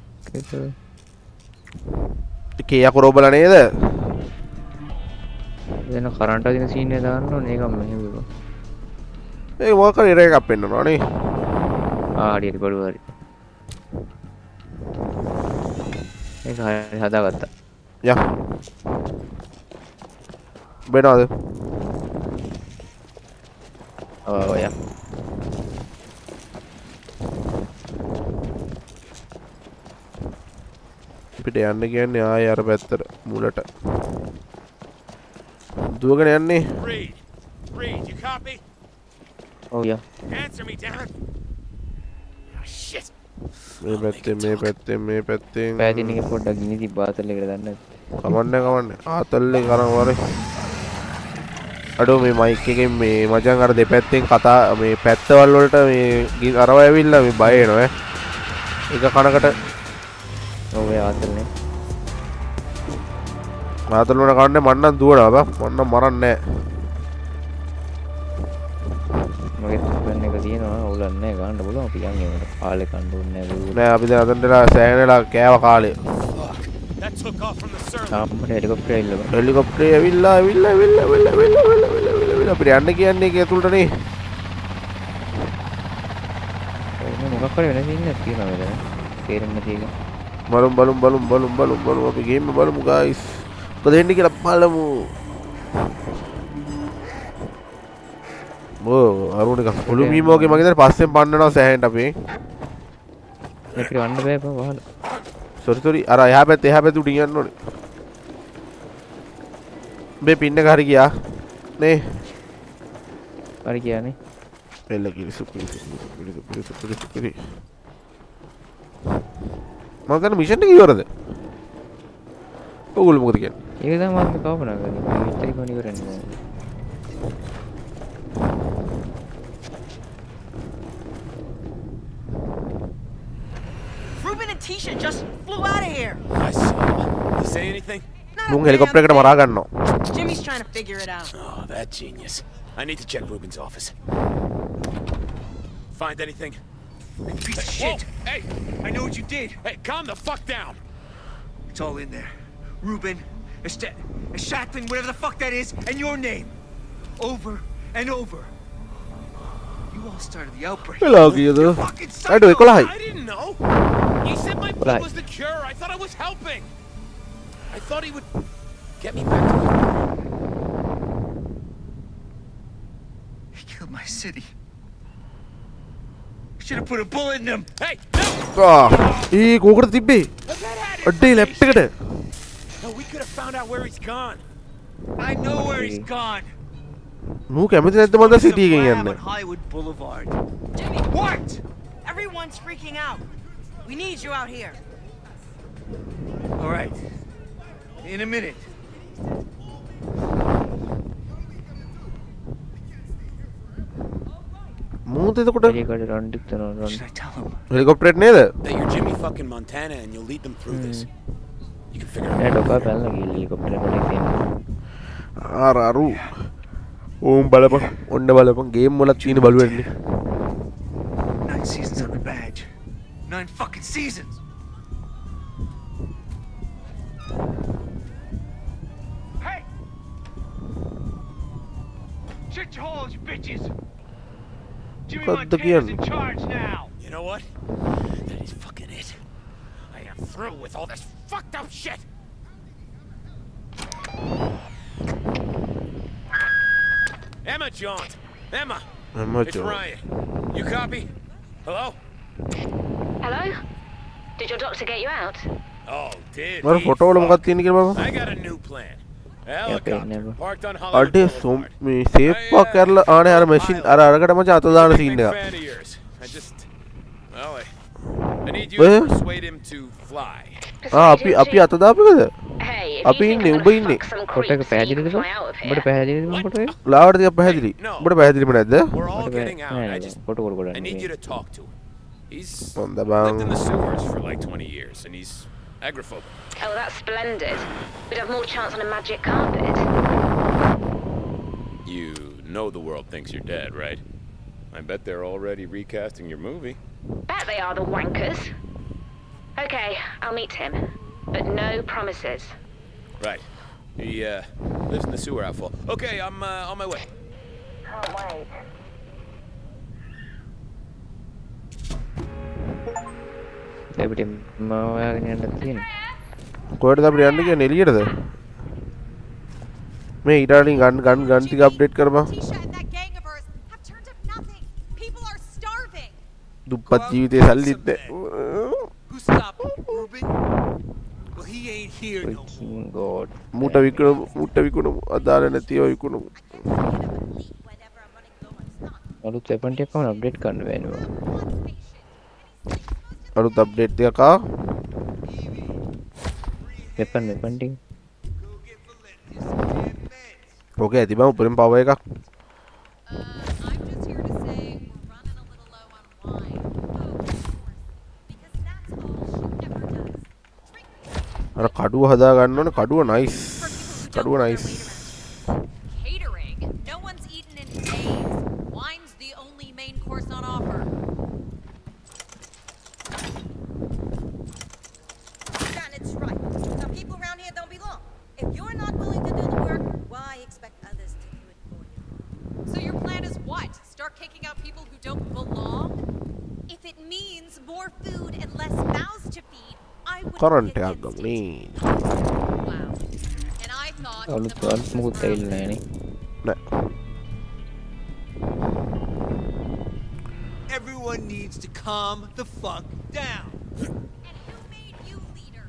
B: එක
A: කේ යකරෝ බල නේද?
B: එන කරන්ට් අදින සීන් එක දාන්න ඕනේ ඒකම මෙහෙම බං
A: ඒ මොකක් හරි ඉර එකක් පෙන්නනවා නේ.
B: හරි බඩු හරි ඒක හරි හදාගත්තා
A: යා බේනවාද?
B: ඔව් යා
A: පිට යන්න කියන්නේ ආයෙ අර පැත්තට මුලට දුවගෙන යන්නේ.
D: Reed, you copy?
B: ඔව් යා
D: Answer me, damn it. Oh, shit.
A: මේ පැත්තෙන්
B: පෑදින එක පොඩ්ඩක් ගිනි තිබ්බ ආතල් එකට දන්නේ
A: කමන්නේ ආතල්ලේ කරන් වරේ අඩෝ මේ මයික් එකෙන් මේ මචං අර දෙපැත්තෙන් කතා මේ පැත්තවල් වලට මේ අරව ඇවිල්ලා මේ බය එනවා එක කනකට
B: ඔව් යා ආතල්නේ
A: ආතල් වල කන්නේ මන්නම් දුවනවා බං මන්නම් මරන්නේ
B: මගේ තුපන් එක තියෙනවා උලන්නේ ගන්න බලමු අපි යන් ඒකට කාලේ කන්න ඕනේ
A: නෑ අපි දැන් අතන්ටලා සෑහෙනලා කෑව කාලේ
D: That took off from the surface.
B: අපේ හෙලිකොප්ටර් එල්ල බං
A: හෙලිකොප්ටරේ ඇවිල්ලා අපිට යන්න කියන්නේ ඒක ඇතුළට නේ
B: එන්න මොකක් කරේ වෙන සීන් එකක් තියෙනවා මෙතන තේරෙන්න තියෙන
A: බලමු අපි ගේම් බලමු guys මොකද වෙන්නේ කියලා බලමු අරුණ එක ඔලු මීමෝගේ මගේ දැන් පස්සෙන් පන්නනවා සෑහෙන්න අපි
B: මේක වන්න බෑ බං වහල
A: සොරි අර එහා පැත්තේ උඩින් යන්න ඕනේ මේ පින්න එක හරි ගියා නේ
B: හරි කියන්නේ
A: එල්ල කිරිසු මම දැන් මිෂන් එක ඉවරද ඔයගොල්ලෝ මොකද කියන්නේ
B: ඒක තමයි මම කවපනා කරන්නේ විතරයි කොහොමද කරන්නේ
G: Ruben and Tisha just flew out of here.
D: I saw. You say anything?
G: Not a
A: මුන්
G: damn
A: හෙලිකොප්ටර් එකට
G: thing.
A: මරා ගන්නවා
G: Jimmy's trying to figure it out.
D: Oh, that genius. I need to check Ruben's office. Find anything?
H: Piece of shit.
D: Whoa, hey,
H: I know what you did.
D: hey, calm the fuck down.
H: It's all in there. Ruben, Shacklin, whatever the fuck that is, and your name. Over and over. You all started the outbreak.
A: වෙලා ගියද
H: You're fucking
A: අඩෝ
H: psycho.
A: 11යි
D: I didn't know. He said my blood
B: Right.
D: was the cure. I thought I was helping. I thought he would get me back to life.
H: He killed my city. Should have put a bullet in him.
D: Hey, no!
A: ඒ කෝකට තිබ්බේ
D: Was that hat
A: අඩේ lap එකට
D: No, we could have found out where he's gone.
H: I know where he's gone.
A: මූ කැමති නැද්ද මන්ද සිටි එකෙන්
H: Lab
A: යන්න
H: on Hollywood Boulevard.
G: Jimmy,
H: What?
G: everyone's freaking out. We need you out here.
H: All right. In a minute.
A: මූත් එතකොට
B: එලියකට රන් ටික කරනවා රන්
H: Should I tell him?
A: හෙලිකොප්ටරේට නේද
D: That you're Jimmy fucking Montana and you'll lead them through this. You can figure it
B: නෑ
D: out.
B: ඩොකා පැනලා ගිහලා helicopter එකට තියෙනවා
A: අරු ඕම් බලපන් ඔන්න බලපන් ගේම් වලත් තියෙන බලුවන්නේ
H: 9 seasons on the badge. 9 fucking seasons. Hey! Shut your holes, you bitches! Jimmy
A: Cut the
H: Montana's
A: gun.
H: in charge now!
D: You know what? That is fucking it. I am through with all this fucked up shit. Emma Jaunt. Emma. It's Ryan. You copy? Hello?
I: Hello? Did your doctor get you out?
D: Oh, did
A: මර
D: he
A: photo වල මොකක්ද
D: fuck.
A: තියෙන්නේ කියලා බලන්න
D: I got a new plan.
B: never.
D: Helicopter parked on Hollywood
A: අඩේ
D: Boulevard.
A: මේ safe එකක් කරලා ආනේ අර මැෂින් අර අරකට මචං අත දාන
D: Big
A: සීන් එක
D: fan of yours. Well, I need you
A: Well?
D: to persuade him to fly.
A: අපි අත දාපු එකද
I: Hey, if
A: අපි ඉන්නේ උඹ ඉන්නේ
B: කොට එක පැහැදිලිද බං? උඹට පැහැදිලිද බං කොට එක?
A: ලාවට ටිකක් පැහැදිලි උඹට පැහැදිලිම නැද්ද
D: We're all
B: කොට
D: getting out.
B: නෑ නෑ කොට කොට කොට
D: I need you
B: නෙමෙයි.
D: to talk to him. He's
A: හොඳ
D: lived in
A: බං
D: the sewers for like 20 years, and he's agoraphobic.
I: Oh, that's splendid. We'd have more chance on a magic carpet.
D: You know the world thinks you're dead, right? I bet they're already recasting your movie.
I: Bet they are the wankers. Okay, I'll meet him. But no promises.
D: Right. He lives in the sewer outfall. Okay, I'm on my way.
I: Can't wait.
B: අපිට මම හොයාගෙන යන්න තියෙනවා.
A: කොහෙටද අපිට යන්න කියන්නේ එළියටද මේ ඊටාලින් ගන් ටික අප්ඩේට් කරපන්
E: Tisha and that gang of hers have turned up nothing. People are starving.
A: දුප්පත් ජීවිතේ සල්ලිත් නැහැ
H: Who stopped him, Ruben? Well, he ain't here no more.
B: Freaking god.
A: මුට විකුණමු අදාළ නැතිව විකුණමු
E: Whenever I'm running low on stock.
B: අලුත් weapon එකක් වුණ update කරන්න වෙනවා.
A: අලුත් අප්ඩේට් එකක් ආ
B: weapon ටික.
A: ඕකේ ඇති බං උඩින් පවර් එකක්
E: I'm just here to say we're running a little low on wine. Oh, of course. Because that's all she ever does. Drink
A: අර කඩුව හදා ගන්න ඕනේ කඩුව නයිස් කඩුව nice
E: catering. No one's eaten in days. Wine's the only main course on offer.
G: And it's right. Now people around here don't belong. If you're not willing to do the work, why expect others to do it for you?
E: So your plan is what? Start kicking out people who don't belong? If it means more food and less mouths to feed, I would
A: current
E: be
A: එකක්
E: against
A: ගමු
E: it.
A: නේ
E: Wow. And I thought
B: අලුත්
E: the
B: අලුත් මොකුත් ඇවිල්ලා නැහැ නේ.
A: නෑ
H: Everyone needs to calm the fuck down.
E: And who made you leader?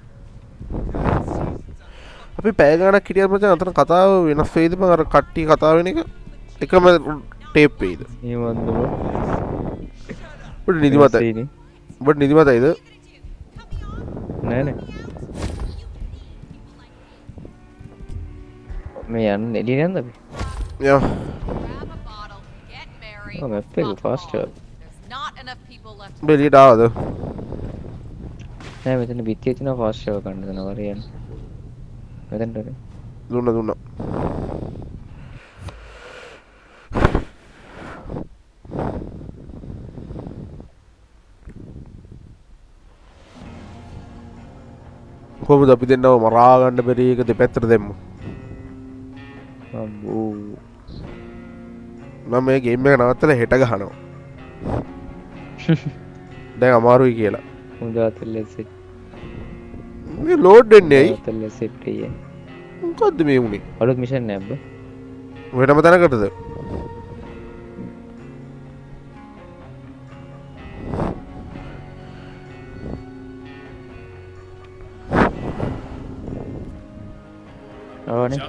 A: අපි පැය ගානක් හිටියත් මචං අතන කතාව වෙනස් වෙයිද බං අර කට්ටිය කතා වෙන එක එකම ටේප් වෙයිද
B: නියමද බං?
A: ඔබට නිදිමතයි ඔබට නිදිමතයිද
B: නෑ නෑ. මේ යන්න එළියට යන්නද අපි?
A: යා
E: Grab a bottle, get married.
B: Oh, map එක
E: fuck
B: fast
E: off.
B: job.
E: There's not enough people left.
A: ඔබ එළියට ආවද
B: නෑ මෙතන පිටියේ තියෙනවා ෆාස්ට් එක ගන්න දෙනවා වරේ යන්න. මෙතනට වරේ.
A: දුන්නා කොහොමද අපි දෙන්නව මරා ගන්න බැරි එක දෙපැත්තට දෙමු
B: අම්බෝ.
A: මම මේ ගේම් එක නවත්තලා හෙට ගහනවා දැන් අමාරුයි කියලා
B: උදාතල්ල සෙට්.
A: මේ ලෝඩ් වෙන්නේ ඇයි
B: උදාතල්ල සෙට් එකේ.
A: මොකද්ද මේ උනේ
B: අලුත් මිෂන් නෑ බ.
A: වෙනම තැනකටද
B: ආවනේ.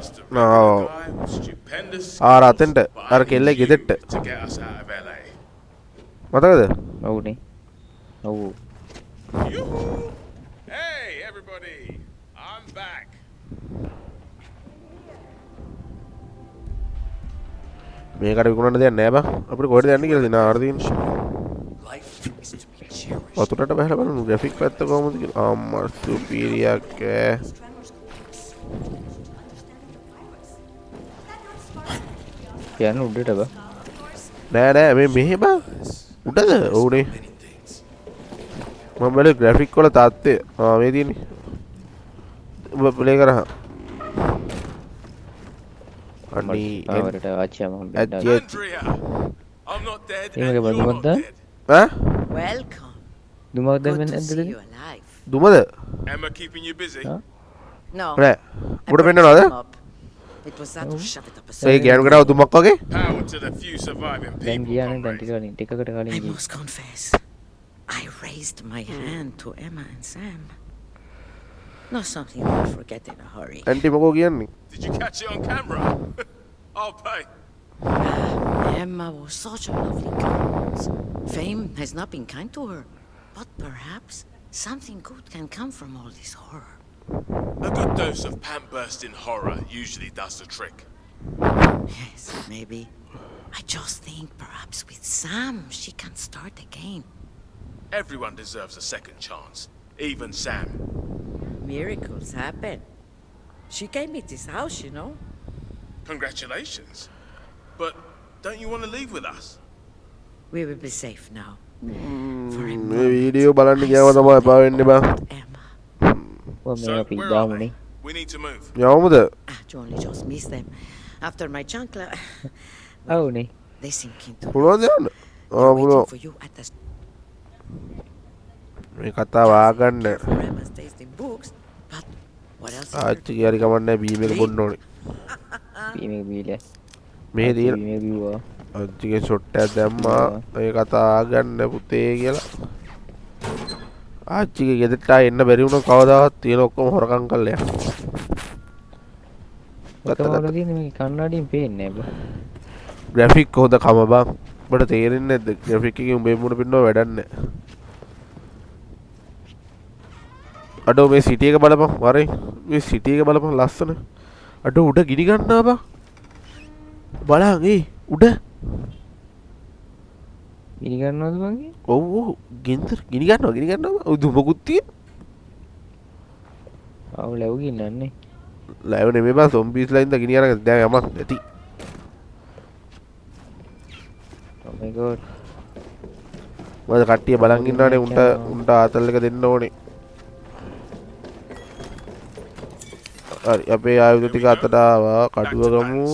A: ආර අතෙන්ට අර කෙල්ලේ ගෙදෙට්ට මතකද
B: ඔව්නේ. ඔව්.
D: Hey, everybody! I'm back.
A: මේකට විකුණන්න දෙයක් නෑ බං අපිට කොහෙද යන්නේ කියලා දින ආර්දීන්
C: Life is to be cherished.
A: වතුරට බහලා බලමු ග්‍රැෆික් පැත්ත කොහොමද කියලා අම්මා සුපීරියක් ඈ
B: යන්න උඩට බ.
A: නෑ මේ මෙහෙ බං උඩද ඔව්නේ මම බලේ ග්‍රැෆික් වල තාත්තේ මේ තියෙන්නේ ඔබ ප්ලේ කරා අනි
B: ආවරට ආච්චියා මම
A: ඇච්චි
D: Andrea! I'm not dead.
B: Ini
D: and
B: pakai baju
D: you're not
B: mata?
D: dead.
A: ඈ
G: Welcome.
B: දුමක්
G: Good
B: දැම්මෙන්
G: to
B: නැද්ද?
G: see you alive.
A: දුමද
D: Emma keeping you busy?
B: Huh?
G: No.
A: නෑ
G: I
A: උඩ
G: brought
A: පෙන්නනවද
G: some up. It was that to shove it up a
A: ඒ ගෑනු කෙනාව දුමක් වගේ
D: Power to the few surviving
B: දැන්
D: people.
B: ගියානේ දැන්
D: comrade.
B: ටිකකට
G: I
B: කලින් ගියා.
G: must confess, I raised my hand to Emma and Sam. Not something I'll forget in a hurry.
A: Aunty මොකෝ කියන්නේ
D: Did you catch it on camera? I'll pay.
G: Emma was such a lovely girl. Fame has not been kind to her, but perhaps something good can come from all this horror.
J: A good dose of pant-bursting horror usually does the trick.
G: Yes, maybe. I just think perhaps with Sam, she can start again.
J: Everyone deserves a second chance, even Sam.
K: Miracles happen. She gave me this house, you know.
J: Congratulations. But don't you want to leave with us?
K: We will be safe now.
A: මේ video බලන්න ගියාම තමයි එපා වෙන්නේ බං.
J: So, where are they? We need to move.
A: යවමුද?
K: You only just missed them. After my chancla,
B: ඔව්නේ.
K: they sink into
A: පුළුවන්ද යන්න? පුළුවන්.
K: for you at the
A: මේ කතාව ආගන්න.
K: forever stays in books. But what else?
A: ආච්චි කියාරි කමන්නේ බීම් එක බොන්න ඕනේ.
B: Beam එක බීලා.
A: මේ තියෙන
B: බීම් එක බිව්වා.
A: අච්චිගේ ෂොට් එකක් දැම්මා. මේ කතාව ආගන්න පුතේ කියලා. ආච්චිගේ ගෙදරට එන්න බැරි වුණා කවදාවත් තියෙන ඔක්කොම හොරකම් කරලා යනවා.
B: ඔතන තියෙන මේ කන්නඩියෙන් පේන්නේ නැහැ බං.
A: ග්‍රැෆික් හොඳ කම බං. ඔබට තේරෙන්නේ නැද්ද? ග්‍රැෆික් එකේ උඹේ මුණ පින්නව වැඩක් නැහැ. අඩෝ මේ සිටි එක බලපන් වරේ. මේ සිටි එක බලපන් ලස්සන. අඩෝ උඩ ගිනි ගන්නවා බං. බලන් ඒ උඩ
B: ගිනි ගන්නවද බං?
A: ඔව් ඔව් ගින්දර ගිනි ගන්නවා දුමකුත් තියෙන.
B: ආව ලැබු ගින්නන්නේ.
A: ලැබු නෙමෙයි බං සොම්බීස්ලා ඉඳ ගිනි අරගෙන දැන් යමක් නැති.
B: Oh my god.
A: මොකද කට්ටිය බලන් ඉන්නවනේ උන්ට ආතල් එක දෙන්න ඕනේ. හරි අපේ ආයුධ ටික අතට ආවා කඩුව ගමු.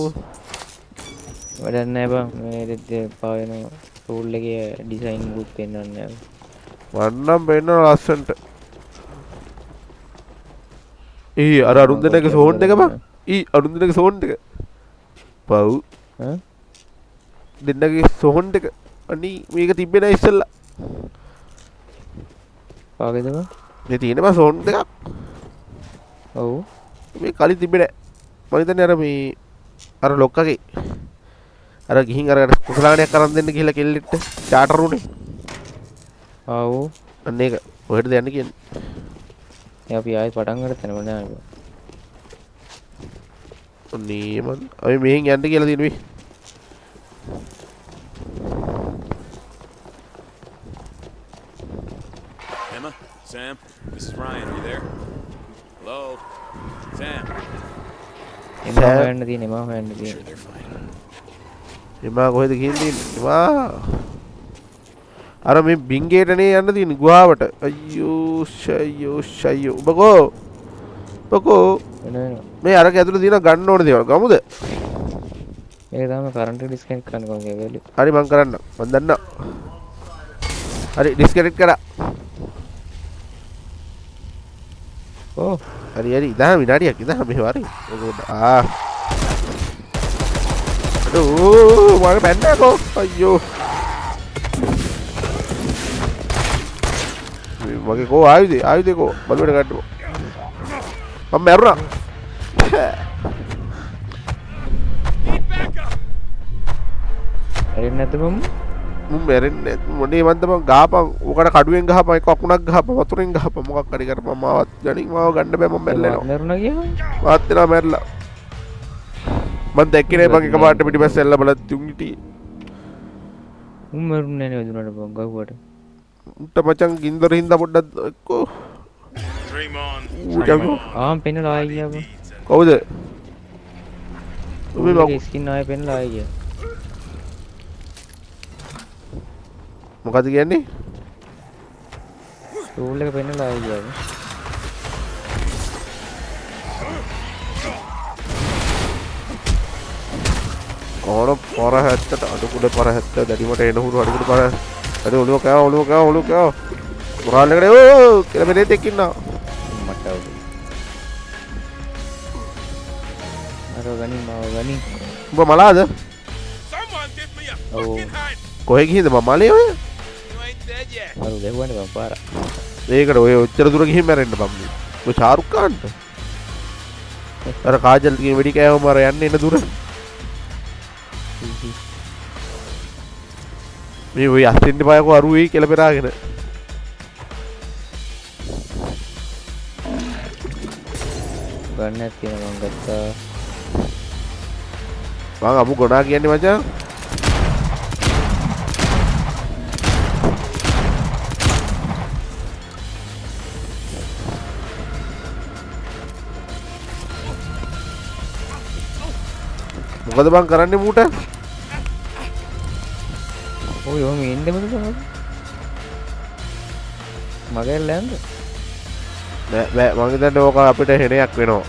B: වැඩක් නැහැ බං. මේ දෙත් පාවෙන ටූල් එකේ ඩිසයින් මුකුත් පෙන්වන්නේ නැහැ.
A: වන්නම් පෙන්න ලස්සන්ට. අර අරුන්දනගේ සෝන් එක බං. අරුන්දනගේ සෝන් එක. පව්. දෙන්නගේ සෝන් එක. අනි මේක තිබ්බේ නැහැ ඉස්සෙල්ලා.
B: කාගේද බං?
A: මේ තියෙන බං සෝන් දෙකක්.
B: ඔව්.
A: මේ කලින් තිබ්බේ නැහැ. මම හිතන්නේ අර මේ අර ලොක්කගේ අර ගිහින් අර කුසලාගණයක් අරන් දෙන්න ගිහලා කෙල්ලෙට්ට චාටර් උනේ.
B: ආව්.
A: අන්න ඒක ඔහෙටද යන්න කියන්නේ.
B: අපි ආයෙත් පටන් ගන්න තැනම නෑ.
A: ඔන්නේ මන් අපි මෙහෙන් යන්න කියලා තියෙනවා.
D: Emma, Sam, this is Ryan. Are you there? Hello, Sam.
B: එමා හොයන්න තියෙන්නේ.
D: Sure, they're fine.
A: එමා කොහෙද ගිහින් තියෙන්නේ? එමා අර මේ බින්ගේටනේ යන්න තියෙන ගුහාවට. අයියෝ ෂයෝ බකෝ මේ අරක ඇතුළේ තියෙන ගන්න ඕන දේවල් ගමුද?
B: මේක තමයි කරන්ට් ඩිස්කනෙක්ට් කරන්න කොහොමද වෙලෙ.
A: හරි මං කරන්න. මං දන්නා. හරි ඩිස්කනෙක්ට් කරා.
B: ඕ
A: හරි 10 විනාඩියක් ඉඳන් මේ වරි. අඩෝ මගේ පැන්නකෝ. අයියෝ මගේ කෝ ආයුධේ කෝ බලුවට ගන්නකො. මම මැරුණා.
B: හරින්නේ නැද්ද බම්?
A: මම මැරෙන්නේ මොනේ මන්ද මං ගහපන්. උකට කඩුවෙන් ගහපන් එක අකුණක් ගහපන් වතුරෙන් ගහපන් මොකක් හරි කරපන් මාවත් ගණින් මාව ගන්න බෑ මම මැරෙලා.
B: මැරුණා කියව?
A: මාත් වෙනවා මැරලා. මං දැක්කේ නෑ මං එකපාරට පිටිපස්සේ එල්ල බලද්දි උන් හිටියේ.
B: උන් මැරුන්නේ නෑ දුන්නට බං ගහුවට.
A: උන්ට මචං ගින්දර හින්දා පොඩ්ඩක් එක්කෝ.
B: ආම් පෙන්නලා ආයි ගියා බං.
A: කවුද? උඹේ
B: මගේ ස්කින් ආයෙ පෙන්නලා ආයි ගියා.
A: මොකද කියන්නේ?
B: ටූල් එක පෙන්නලා ආයි ගියා.
A: ඕන පොර හැත්තට අඩුකුඩ පොර හැත්ත දැඩිමට එන හුරු අඩුකුඩ පොර අර ඔළුව කෑව මොරාල් එකට ඕ කියලා මෙතෙක් එක්කින්නවා
B: මට අර ගනි මාව ගනි
A: උඹ මලාද?
B: ඔව්
A: කොහෙ ගිහින්ද මම මලේ ඔය?
B: අර දෙවන්නේ බං පාර.
A: ඒකට ඔය ඔච්චර දුර ගිහින් මැරෙන්න බම් මේ. ඔය ෂාරුක් ඛාන්ට. අර කාජල් කියන වෙඩි කෑවම අර යන්නේ එන දුර. මේ ඔය අස්තින්න පායකෝ අරුවේ කියලා පෙරාගෙන.
B: ගන්නක් තියෙනවා මං ගත්තා.
A: මං අමු ගොනා කියන්නේ මචං. මොකද බං කරන්නේ මූට?
B: ඔය ඔහොම ඉන්නේ මොකද මොකද? මගේ ලෑන්ද?
A: බෑ මං හිතන්නේ ඕක අපිට හෙනයක් වෙනවා.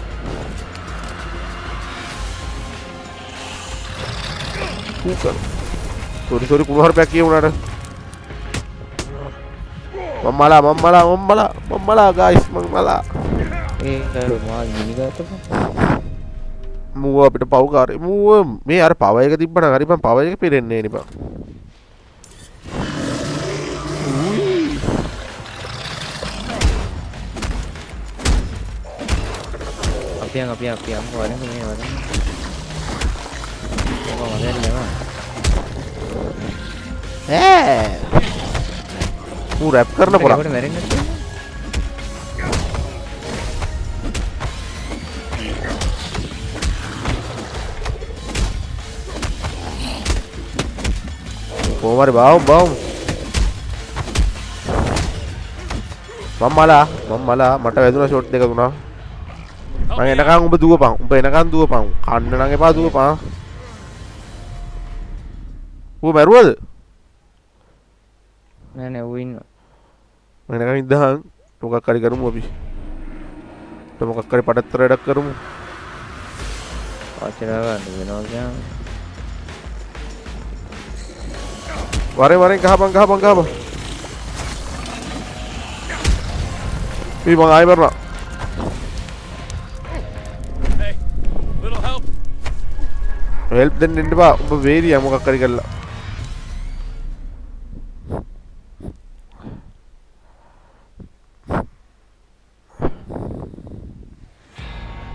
A: සෝරි කුණු හරපයක් කියුණාට. මම්මලා ගයිස් මම්මලා.
B: මා ගිනිගත්තපා.
A: මූව අපිට පව්කාරේ. මූව මේ අර පව එක තිබ්බනම් හරි මං පව එක පිරෙන්නේ නේ බං.
B: අපි වරෙන් මේ වරෙන්. ඔබ මගෙන් නේවා.
A: මූ රැප් කරන පොරා.
B: ඒකට මැරෙන්නේ නැත්තේ.
A: කොහමරි බාවුම් මම්මලා මට වැදුනා ෂොට් දෙක දුනා. මම එනකන් උඹ දුවපන්. කන්න නම් එපා දුවපන්. ඌ මැරුවද?
B: නෑ ඌ ඉන්නවා.
A: මම එනකන් ඉඳහන් මොකක් හරි කරමු අපි. මොකක් හරි පඩත්තර වැඩක් කරමු.
B: ආචාර ගන්න වෙනවා කියන්නේ.
A: වරෙන් ගහපන්. මේ මං ආයෙ මරනවා.
D: Hey, little help.
A: හෙල්ප් දෙන්න ඉන්න බා. ඔබ වේරියා මොකක් හරි කරලා.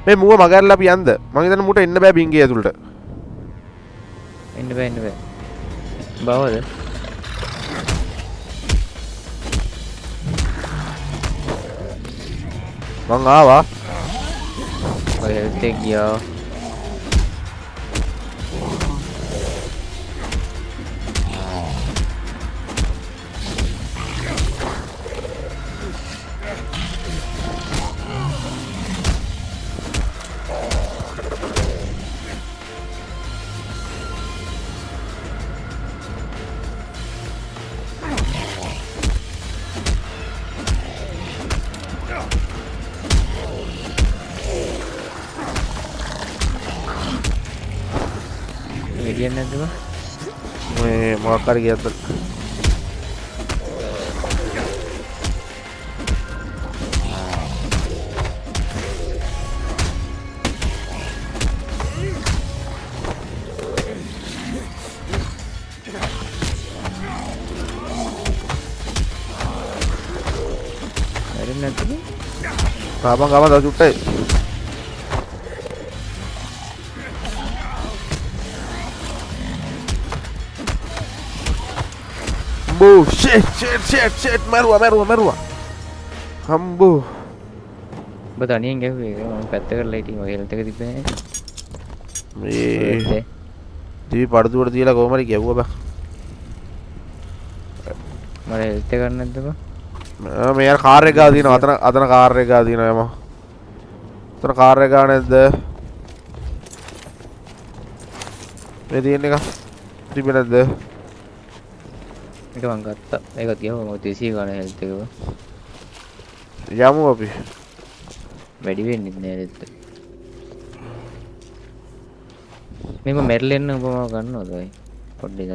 A: මේ මුව මගහැරලා අපි යන්ද? මං හිතන්නේ මුට එන්න බෑ බින්ගේ ඇතුළට.
B: එන්න බෑ. බවද?
A: මං ආවා.
B: ඔය හෙල්ත් එක ගියා. මෙඩියන් නැද්ද බා?
A: මේ මොකක් හරි ගියත්
B: මැරෙන්නේ නැද්ද?
A: ගාපන් තව චුට්ටයි. Oh shit මරුවා. හම්බෝ.
B: ඔබ තනියෙන් ගැහුවේ මම පැත්ත කරලා හිටියේ මගේ හෙල්ත් එක තිබ්බේ නෑ.
A: මේ දිවි පඩදුවට තියලා කොහම හරි ගැව්වා බා.
B: මම හෙල්ත් එක ගන්න නැද්ද බා?
A: මේ යාර කාර් එක ගාව තියෙනවා. අතන කාර් එක ගාව තියෙනවා යම. අතන කාර් එක ගාව නැද්ද? මේ තියෙන එක තිබෙ නැද්ද?
B: ඒක මං ගත්තා. ඒක තියව මම 200 ගන්න හෙල්ත් එක බා.
A: යමු අපි.
B: වැඩි වෙන්නේ නෑ හෙල්ත්. මේක මැරිලෙන්න ඔබ මාව ගන්නවද ඔය? පොඩ්ඩක්.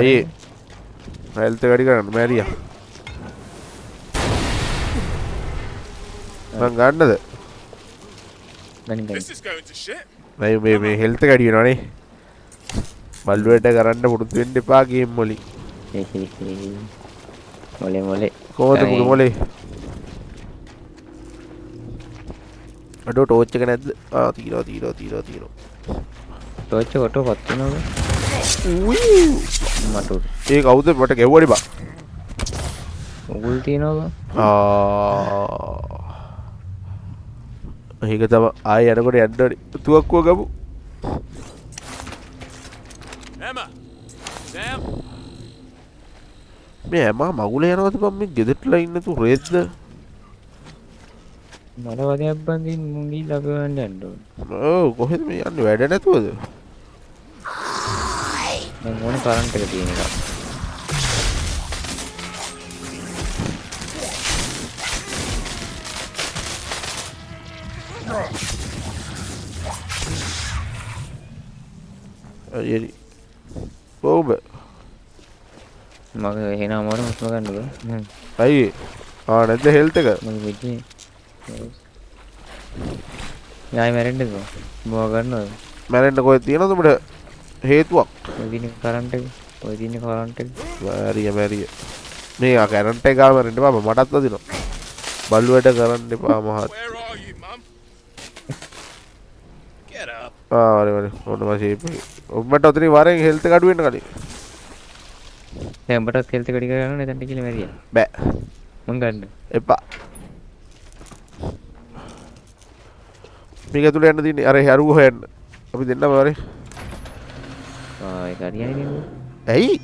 A: අයියේ හෙල්ත් වැඩි කරන්න මැරියා. මං ගන්නද?
J: This is going to shit.
A: මේ හෙල්ත් වැඩි වෙනවනේ. බල්ලුවට කරන්න පුරුදු වෙන්න එපා ගේම් වලින්.
B: මොලේ
A: කොහොමද පුරු මොලේ? අඩෝ ටෝච් එක නැද්ද? තියෙනවා.
B: ටෝච් එක ඔටෝ පත් වෙනවා. මට
A: ඒ කවුද මට ගැව්වනේ බා.
B: උගුල් තියනවා බා.
A: ඒක තම ආය යනකොට යන්න තුවක්කුව ගමු.
D: Emma! Sam!
A: මේ ඇමා මගුල යනවද බං මේ ගෙදරටලා ඉන්න තු රේද්ද?
B: මට වදයක් බඳින් මුංගී ලබවන්න යන්න ඕන.
A: ඔව් කොහෙද මේ යන්නේ වැඩ නැතුවද?
B: මම ඕනේ කරන්ට් එක තියෙන එක.
A: අයියනි. කොහොමද?
B: මගේ එහෙනම් මොන හුස්ම ගන්නද?
A: අයියේ. නැද්ද හෙල්ත් එක?
B: මගේ පිටේ. යායි මැරෙන්නද? මොකක් ගන්නවද?
A: මැරෙන්න කොහෙද තියෙනවද උඹට හේතුවක්?
B: ඔය දින කරන්ට් එක. ඔය දින කරන්ට් එක.
A: මැරිය. මේ කරන්ට් එක ගාව මැරෙන්න බා මටත් වදිනවා. බල්ලු වැඩ කරන්න එපා මහත්.
J: Where are you, Mum? Get up.
A: වරේ ඔන්න මම ෂේප් එක. ඔබට ඔතනින් වරෙන් හෙල්ත් එක අඩු වෙන්න කලින්.
B: දැන් උඹටත් හෙල්ත් එක ටික ගන්න නැතන්ට කියලා මැරියා.
A: බෑ.
B: මං ගන්න.
A: එපා. මේක ඇතුළේ යන්න තියෙන්නේ අර හරුව හොයන්න. අපි දෙන්නම වරේ.
B: ඒක හරියයි නේද?
A: ඇයි?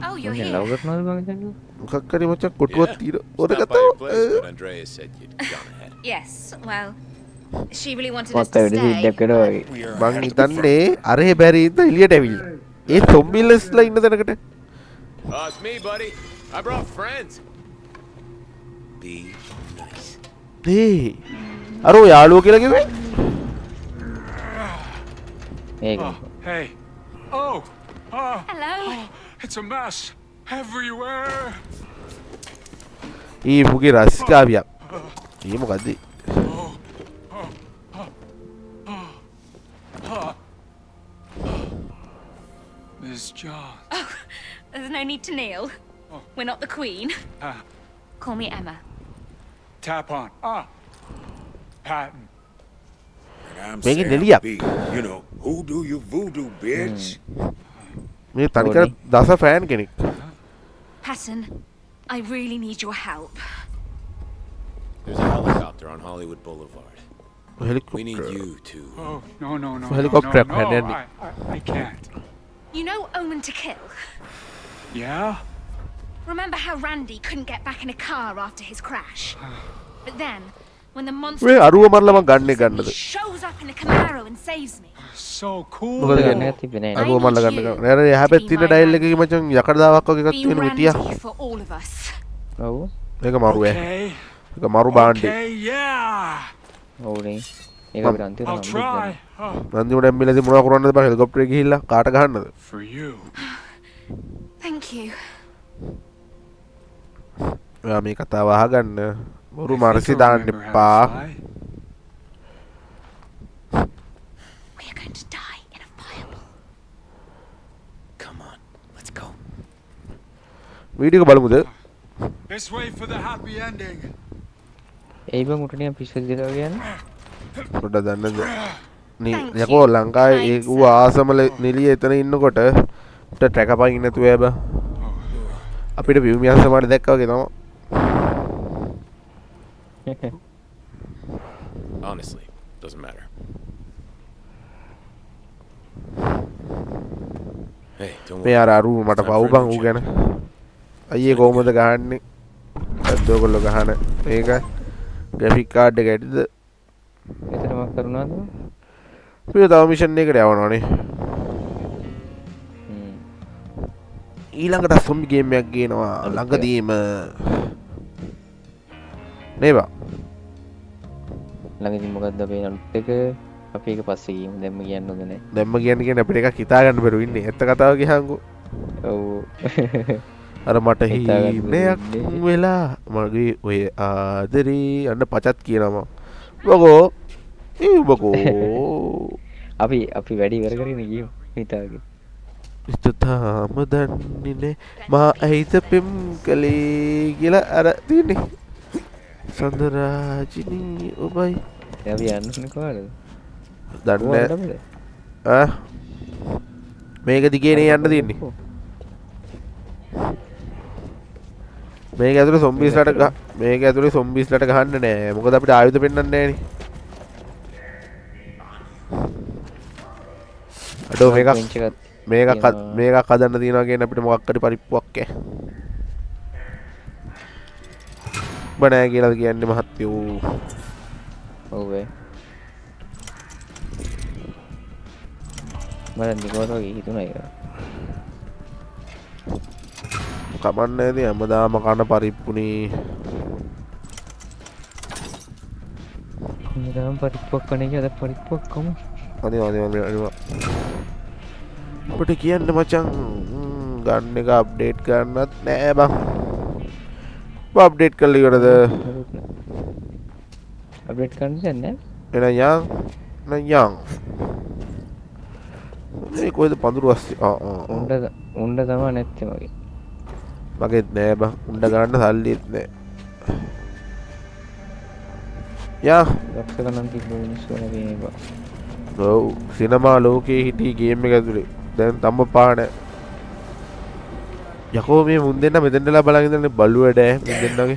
E: Oh, you're
B: මම
E: here.
B: ලව් කරනවද මං හිතන්නේ?
A: මොකක් කරේ මචං කොටුවක් తీර. ඔර
D: Stop by
A: කතාව.
D: your place, but Andreas said you'd gone ahead.
E: Yes, well, she really wanted us
B: මත්
E: to
B: වැඩි
E: stay.
B: සිද්ධියක් කරා වගේ.
A: මං හිතන්නේ අරේ බැරි ඉඳ එළියට ඇවිල්ලා. ඒ තොම්බිල්ලස්ලා ඉන්න තැනකට.
D: It's me, buddy. I brought friends. Be nice.
A: ඒ අර ඔය යාළුවෝ කියලා කිව්වේ?
B: ඒක.
L: Hey. Oh.
E: Hello.
L: It's a mess everywhere.
A: ඊ මුගේ රස්කාවියක්. ඊ මොකද්ද?
L: Miss John.
E: Oh, there's no need to kneel. We're not the queen. Call me Emma.
L: Tap on. Patton.
A: මේකේ දෙලියක්.
M: You know, who do you voodoo, bitch?
A: මේ තනිකර දස fan කෙනෙක්.
E: Patton, I really need your help.
D: There's a helicopter on Hollywood Boulevard. We need you to.
L: Oh, no.
A: Helicopter
L: No, I can't.
E: You know Omen to Kill?
L: Yeah?
E: Remember how Randy couldn't get back in a car after his crash? But then, when the monster
A: මේ අරුව මරලා මං ගන්නේ ගන්නද?
E: shows up in a Camaro and saves me.
L: So cool.
A: මොකද
B: ගන්න
A: කියන්නේ?
B: තිබෙන්නේ
A: අරුව මරලා ගන්න ගන්න. නෑ නෑ එහා පැත්තේ ඉන්න ඩයල් එකේ මචං යකඩ දාවක් වගේ එකක්
E: Be
A: තියෙන මිටියා.
E: Randy for all of us.
B: ඔව්.
A: මේක මරුවේ.
L: Okay.
A: මේක මරු බාණ්ඩේ.
L: Okay, yeah.
B: ඔව්නේ. ඒක අපිට අන්තිමට
L: I'll try.
A: නන්දිමට එම්බිලදී මොනවා කරන්නද බං හෙලිකොප්ටර් එකේ ගිහිල්ලා කාට ගහන්නද?
L: For you.
E: Thank you.
A: ඔයා මේ කතාව අහගන්න. බොරු මරසි දාන්න එපා.
E: We are going to die in a fireball.
C: Come on, let's go.
A: Video එක බලමුද?
L: Let's wait for the happy ending.
B: ඒ බං උටනේ පිස්සු දෙලා කියන්නේ.
A: පොඩ්ඩක් දන්නද? යකෝ ලංකාවේ ඒ ඌ ආසමල නිලිය එතන ඉන්නකොට ට්‍රැක් අපයින් නැතුව ඇබ. අපිට පියුමියන් සමාඩ දැක්කා වගේ තමයි.
D: Honestly, doesn't matter. Hey, don't
A: මේ
D: worry.
A: අර අරු මට පව් බං ඌ ගැන. අයියේ කොහමද ගහන්නේ? අද්දෝගොල්ලෝ ගහන. ඒක ග්‍රැෆික් කාඩ් එක ඇටිද?
B: එතන මොකක් කරුණාද?
A: අපි තව මිෂන් එකකට යවනවානේ. ඊළඟට සොම්බි ගේම් එකක් ගේනවා ළඟදීම. නේවා.
B: ළඟදී මොකද්ද අපේ අලුත් එක අපි ඒක පස්සේ ගියමු දැම්ම කියන්න හොඳ නැහැ.
A: දැම්ම කියන්නේ අපිට එකක් හිතා ගන්න බැරුව ඉන්නේ. ඇත්ත කතාව ගියහන්කෝ.
B: ඔව්.
A: අර මට හිනයක් වෙලා මගේ ඔය ආදරේ අන්න පචත් කියනවා. බගෝ බගෝ
B: අපි වැඩි ඉවර කරගෙන ගියමු හිතාගෙන.
A: ඉස්තාම දන්නේ නෑ මා ඇයිද පෙම් කළේ කියලා අර තියෙන්නේ. සඳරාජිනී ඔබයි
B: අපි යන්නේ කොහරද?
A: දන්නේ ඈ මේක දිගේනේ යන්න තියෙන්නේ. මේක ඇතුලේ සොම්බිස්ලට මේක ඇතුලේ සොම්බිස්ලට ගහන්න නෑ. මොකද අපිට ආයුධ පෙන්නන්නේ නෑනේ. අඩෝ මේක
B: Workbench එකක් තියෙනවා.
A: මේකක් හදන්න තියෙනවා කියන අපිට මොකක් හරි පරිප්පුවක් ඈ. ඔබ නෑ කියලාද කියන්නේ මහත්තයෝ.
B: ඔව් වේ. මම නිකෝට වගේ හිතුණා ඒක.
A: කමන්නේ නේද හැමදාම කන පරිප්පුනේ.
B: නිකම් පරිප්පුවක් කන්නේ කියලා පරිප්පුවක් කමු.
A: අනේ අපිට කියන්න මචං ගන්න එක අප්ඩේට් කරන්නත් නෑ බං. ඔබ අප්ඩේට් කරලා ඉවරද?
B: අප්ඩේට් කරන්න දෙන්නේ
A: නැහැ. යන් මේ කොහෙද පඳුරු අස්සේ
B: උණ්ඩ තමයි නැත්තේ මගේ.
A: මගෙත් නෑ බං. උණ්ඩ ගන්න සල්ලිත් නෑ. යා
B: ලක්ෂ ගණන් තිබ්බ මිනිස්සු නැගේ බං.
A: ඔව් සිනමා ලෝකේ හිටි ගේම් එක ඇතුලේ දැන් තම්ම පාන යකෝ මේ මුන් දෙන්න මෙතෙන්දලා බලන් ඉඳන්නේ බලුවඩ මුන් දෙන්නගේ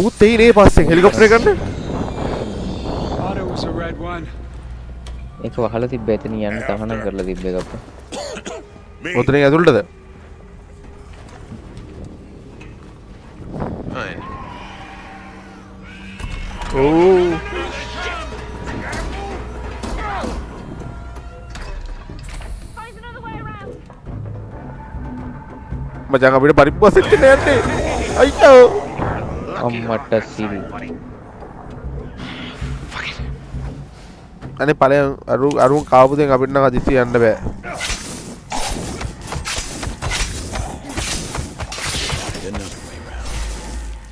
A: ඌත් එයිනේ පස්සෙන් හෙලිකොප්ටර් එක ගන්න
L: Thought it was a red one.
B: ඒක වහලා තිබ්බ එතන යන්න තහනම් කරලා තිබ්බ එක අප්පා.
A: ඔතනින් ඇතුළටද? ඕ මචං අපිට පරිප්පුව සෙට් වෙන්න යන්නේ අයියෝ
B: අම්මට සිල්
A: අනේ ඵලයන් අරුන් කාපු දෙන් අපිට නම් හදිස්සි යන්න බෑ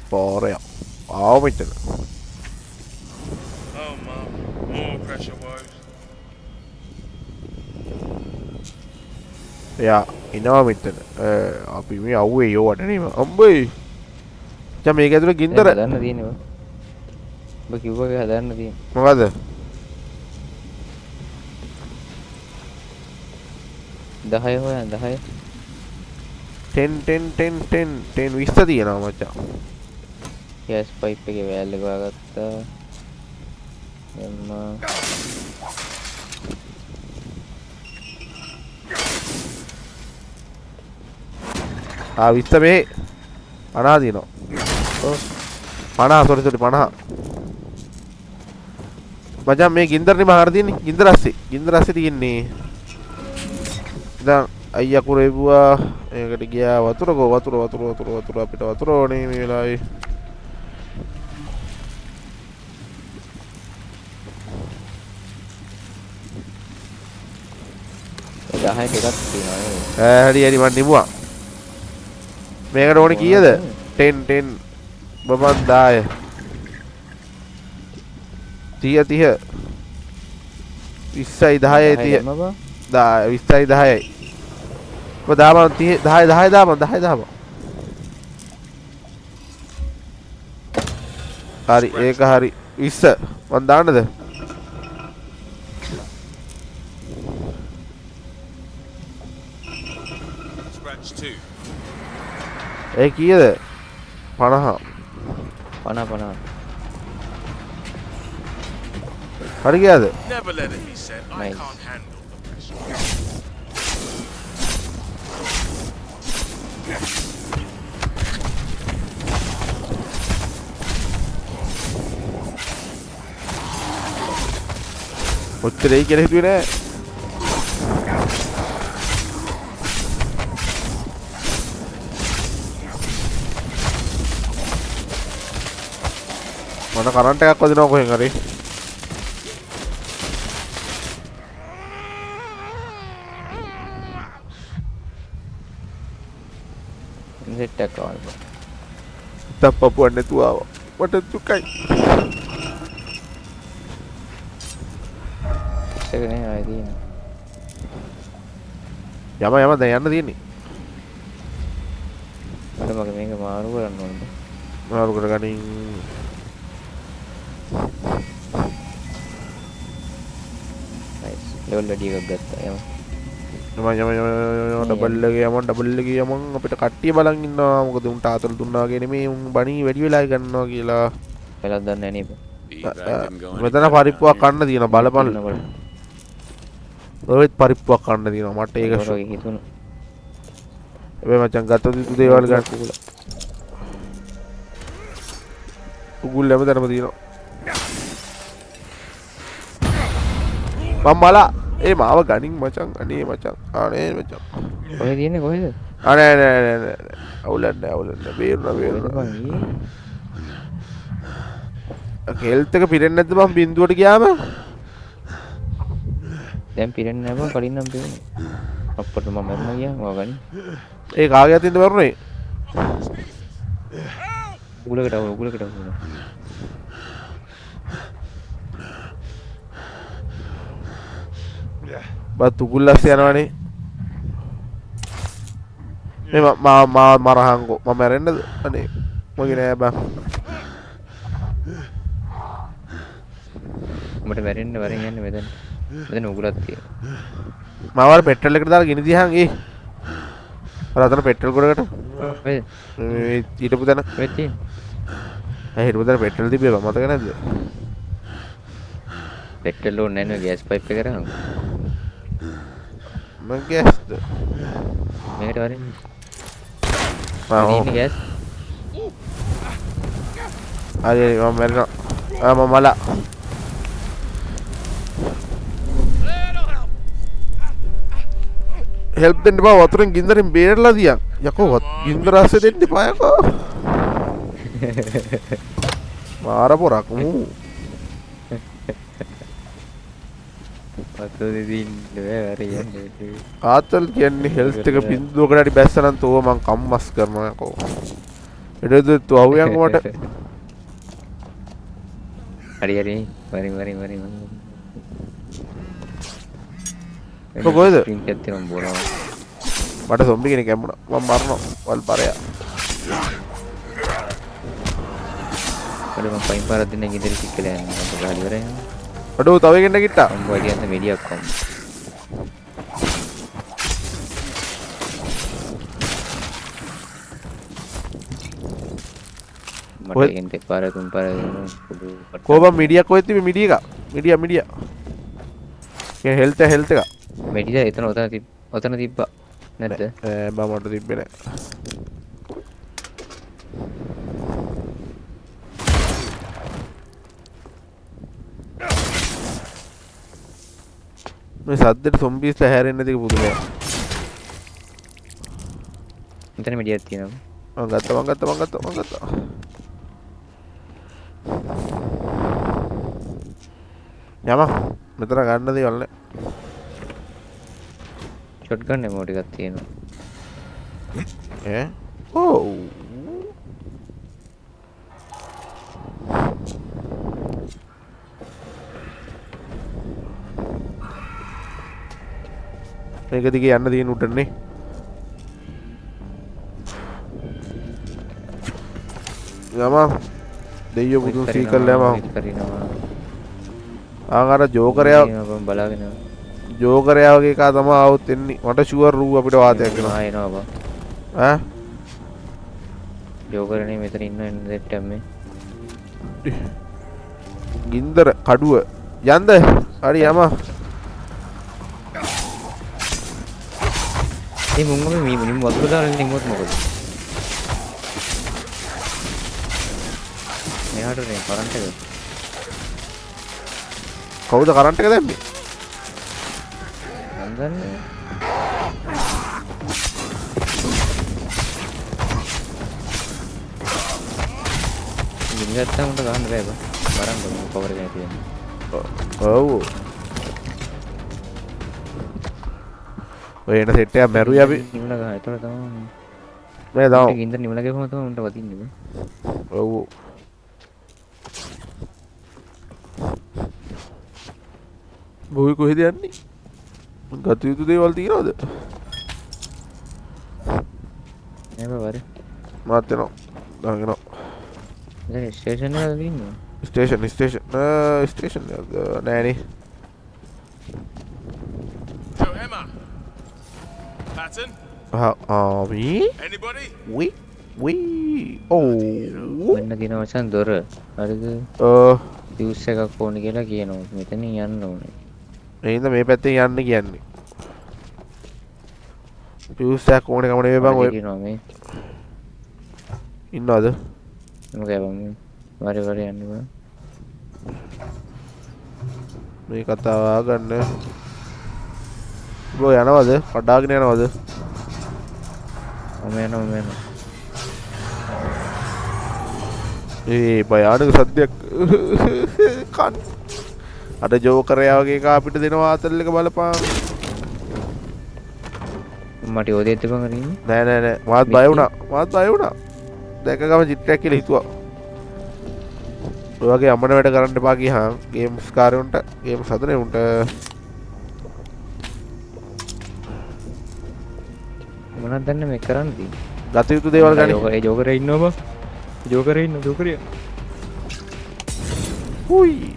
A: පෝරය ආව මෙතන
J: Oh, Mom. More pressure woes.
A: එයා එනවා මෙතන අපි මේ අව්වේ යෝවට නෙම අම්බයි දැන් මේක ඇතුලේ ගින්දර
B: හදන්න තියෙනවා ඔබ කිව්වගේ හදන්න තියෙනවා
A: මොකද
B: 10 හොයන් 10
A: 10 20 තියෙනවා මචං
B: ගෑස් පයිප් එකේ වැල් එක වගත්තා එම්ම
A: ආ 20 මේ 50 දිනවා ඔව් 50 සෝරි 50 මචං මේ ගින්දරනේ මහර තියෙන්නේ ගින්දර අස්සේ තියෙන්නේ දැන් අයියා කුරේබුවා ඒකට ගියා වතුර අපිට වතුර ඕනේ මේ වෙලාවේ
B: 10 එකක් තියෙනවා නේද?
A: හරි මන් නිමුවා. මේකට ඕනේ කීයද? 10 බබන් 10. 30 20යි 10යි 30. 20යි 10යි. ඔබ දාමන් 10 දාමන්. හරි ඒක හරි 20 මන් දාන්නද? ඒ කීයද? 50. හරි ගියාද?
J: Never let it be said I can't handle the pressure.
A: ඔච්චරයි කියලා හිතුවේ නෑ. මට කරන්ට් එකක් වදිනවා කොහෙන් හරි.
B: ඉන්සෙට් එකක් ආවා.
A: තප්පපුවක් නැතුව ආවා. මට දුකයි.
B: ඒක නේ ආයි තියෙන්නේ.
A: යම දැන් යන්න තියෙන්නේ.
B: මට මගේ මේක මාරු කරන්න ඕනේ.
A: මාරු කරගනින්.
B: නයිස්. ලෙවල් වැඩි එකක් ගත්තා. යම.
A: ඩබල් එකේ යමන් අපිට කට්ටිය බලන් ඉන්නවා. මොකද උන්ට ආතල් දුන්නා වගේ නෙමෙයි උන් බණී වැඩි වෙලා ගන්නවා කියලා.
B: වෙලක් දන්නේ නැහැ නේද?
D: didn't go any
A: මෙතන
D: better
A: පරිප්පුවක්
D: down
A: කන්න තියෙනවා බලපන්. ඔයත් පරිප්පුවක් කන්න තියෙනවා මට ඒක ෂෝ.
B: හිතුණා.
A: හැබැයි මචං ගත්ත යුතු දේවල් ගන්න. උගුල් හැමතැනම තියෙනවා. මම මලා ඒ මාව ගනින් මචං අනේ මචං අනේ මචං.
B: කොහෙද තියෙන්නේ කොහෙද?
A: අනේ නෑ අවුලන්නේ බේරුණා. හෙල්ත් එක පිරෙන්නේ නැද්ද මම බින්දුවට ගියාම?
B: දැන් පිරෙන්නේ නැහැ බං කලින් නම් පිරෙන්නේ. අප්පට මම මරන්න ගියා මම ගනි.
A: ඒ කාගේ අතින්ද මරුනේ?
B: උගලකට
A: බත් උගුල්ලස් යනවනේ. මේ මරහංගෝ මම මැරෙන්නද? අනේ මගේ නෑ බං.
B: උඹට මැරෙන්න වරෙන් යන්නේ මෙතන. මෙතන උගලක් තියෙනවා.
A: මම වල පෙට්‍රල් එකට දාලා ගිනි දිහන් ඒ. අර අතන පෙට්‍රල් ගොඩකට.
B: මේ
A: ඊටපු තැන.
B: වෙච්චි.
A: හිටපු තැන පෙට්‍රල් තිබ්බේ මතක නැද්ද?
B: පෙට්‍රල් ඕනේ නැහැ නේ ගෑස් පයිප් එක කරහන්.
A: මම ගෑස්ද?
B: මේකට වරෙන්.
A: ඉන්නේ
B: ගෑස්.
A: අනේ මම මැරෙනවා. මම මලා. හෙල්ප් දෙන්න බා වතුරෙන් ගින්දරෙන් බේරලා දියන්. යකෝ ගින්දර ආසේ දෙන්න එපා යකෝ. මාර පොරක් මූ.
B: අතෝ දෙදින් නෑ යන්නේ.
A: ආතල් කියන්නේ හෙල්ත් එක බින්දුවකට හරි බැස්සනම් තෝ මං කම්මස් කරනවා යකෝ. එඩද තෝ අවයන් වට.
B: හරි වරි.
A: කොහෙද?
B: ඩ්‍රින්ක් එකක් තියෙනවා බොනවා.
A: මට සොම්බි කෙනෙක් ඇම්මුණා. මම මරනවා. වල් පරයා.
B: අර මම පයින් පාරක් දෙන්න ගෙදර කික්කලා යනවා. මම ගාලි වරේ.
A: අඩෝ තව එකෙක් නැගිට්ටා.
B: මම වයියන්ට මෙඩියක් කොම්. මට එන්ට පාර තුන් පාර
A: කොහොම මීඩියා කොහෙද තිබ්බේ මීඩියා එක? මීඩියා. ඒ හෙල්ත් එක.
B: මෙඩියා එතන ඔතන තිබ්බා. නැද්ද?
A: බා මට තිබ්බේ නෑ. මේ සද්දෙට සොම්බීස්ලා හැරෙන්නේ නැති පුදුමයක්.
B: මෙතන මෙඩියක් තියෙනවා.
A: මම ගත්තා. යම මෙතන ගන්න දේවල් නෑ.
B: ෂොට්ගන් එමෝ ටිකක් තියෙනවා.
A: ඕ මේක දිගේ යන්න තියෙන උඩනේ. යම දෙයියෝ බුදුන් සීකල් යම. ආකාර ජෝකරයා
B: බලාගෙන
A: ජෝකරයා වගේ එකා තමයි આવුත් එන්නේ. මට ෂුවර් රූ අපිට වාතයක් එනවා.
B: එනවා බා.
A: ඈ
B: ජෝකරනේ මෙතන ඉන්න දෙට්ට මේ.
A: ගින්දර කඩුව යන්ද හරි යම.
B: ඒ මුංගම මේ වතුර දාලා ඉන්නකොට මොකද? මෙහාට නේ කරන්ට් එක.
A: කවුද කරන්ට් එක දැම්මේ?
B: මන් දන්නේ. ඉතින් උන්ට ගන්න බෑ බා. බරන් ගමු කවර එකයි තියෙන්නේ.
A: ඔව්. ඔය එන සෙට් එක මැරුයි අපි.
B: නිවලා ගහ. ඒතර තමයි.
A: මේ දාමු.
B: ගින්දර නිවලා ගිහම තමයි උන්ට වදින්නේ බා.
A: ඔව්. බොයි කොහෙද යන්නේ? ගත යුතු දේවල් තියෙනවද?
B: නෑ බා වරේ.
A: මාත් එනවා. දාගෙන.
B: දැන් ස්ටේෂන් එකද ඉන්නේ?
A: ස්ටේෂන් නෑනේ.
J: Yo, Emma. Patton?
A: Me?
J: Anybody?
A: We? Oh.
B: වෙන්න දින වචන් දොර. හරිද? ෆියුස් එකක් ඕනේ කියලා කියනවා. මෙතනින් යන්න ඕනේ.
A: එහෙනම් මේ පැත්තෙන් යන්න කියන්නේ. ෆියුස් එකක් ඕනේ කම නෙවෙයි බං ඔය
B: කියනවා මේ.
A: ඉන්නවද?
B: මොකද බං වරේ යන්න බං.
A: මේ කතාව ගන්න. බෝ යනවද? කඩාගෙන යනවද?
B: මම යනවා.
A: ඒ භයානක සද්දයක් කන් අර ජෝකරයා වගේ එක අපිට දෙනවා ආතල් එක බලපං.
B: මට යෝදෙත් බං අරින්.
A: නෑ මාත් බය වුණා. දැක ගම චිත්‍රයක් කියලා හිතුවා. ඔය වගේ අමන වැඩ කරන්න එපා ගියාම ගේම්ස් කාරයන්ට ගේම්ස් හදනේ උන්ට
B: මොනවද දන්නේ මේ කරන්න තියෙන්නේ.
A: ගත යුතු දේවල් ගනි.
B: ඒ ජෝකරේ ඉන්නවා බං. ජෝකරේ.
A: හුයි.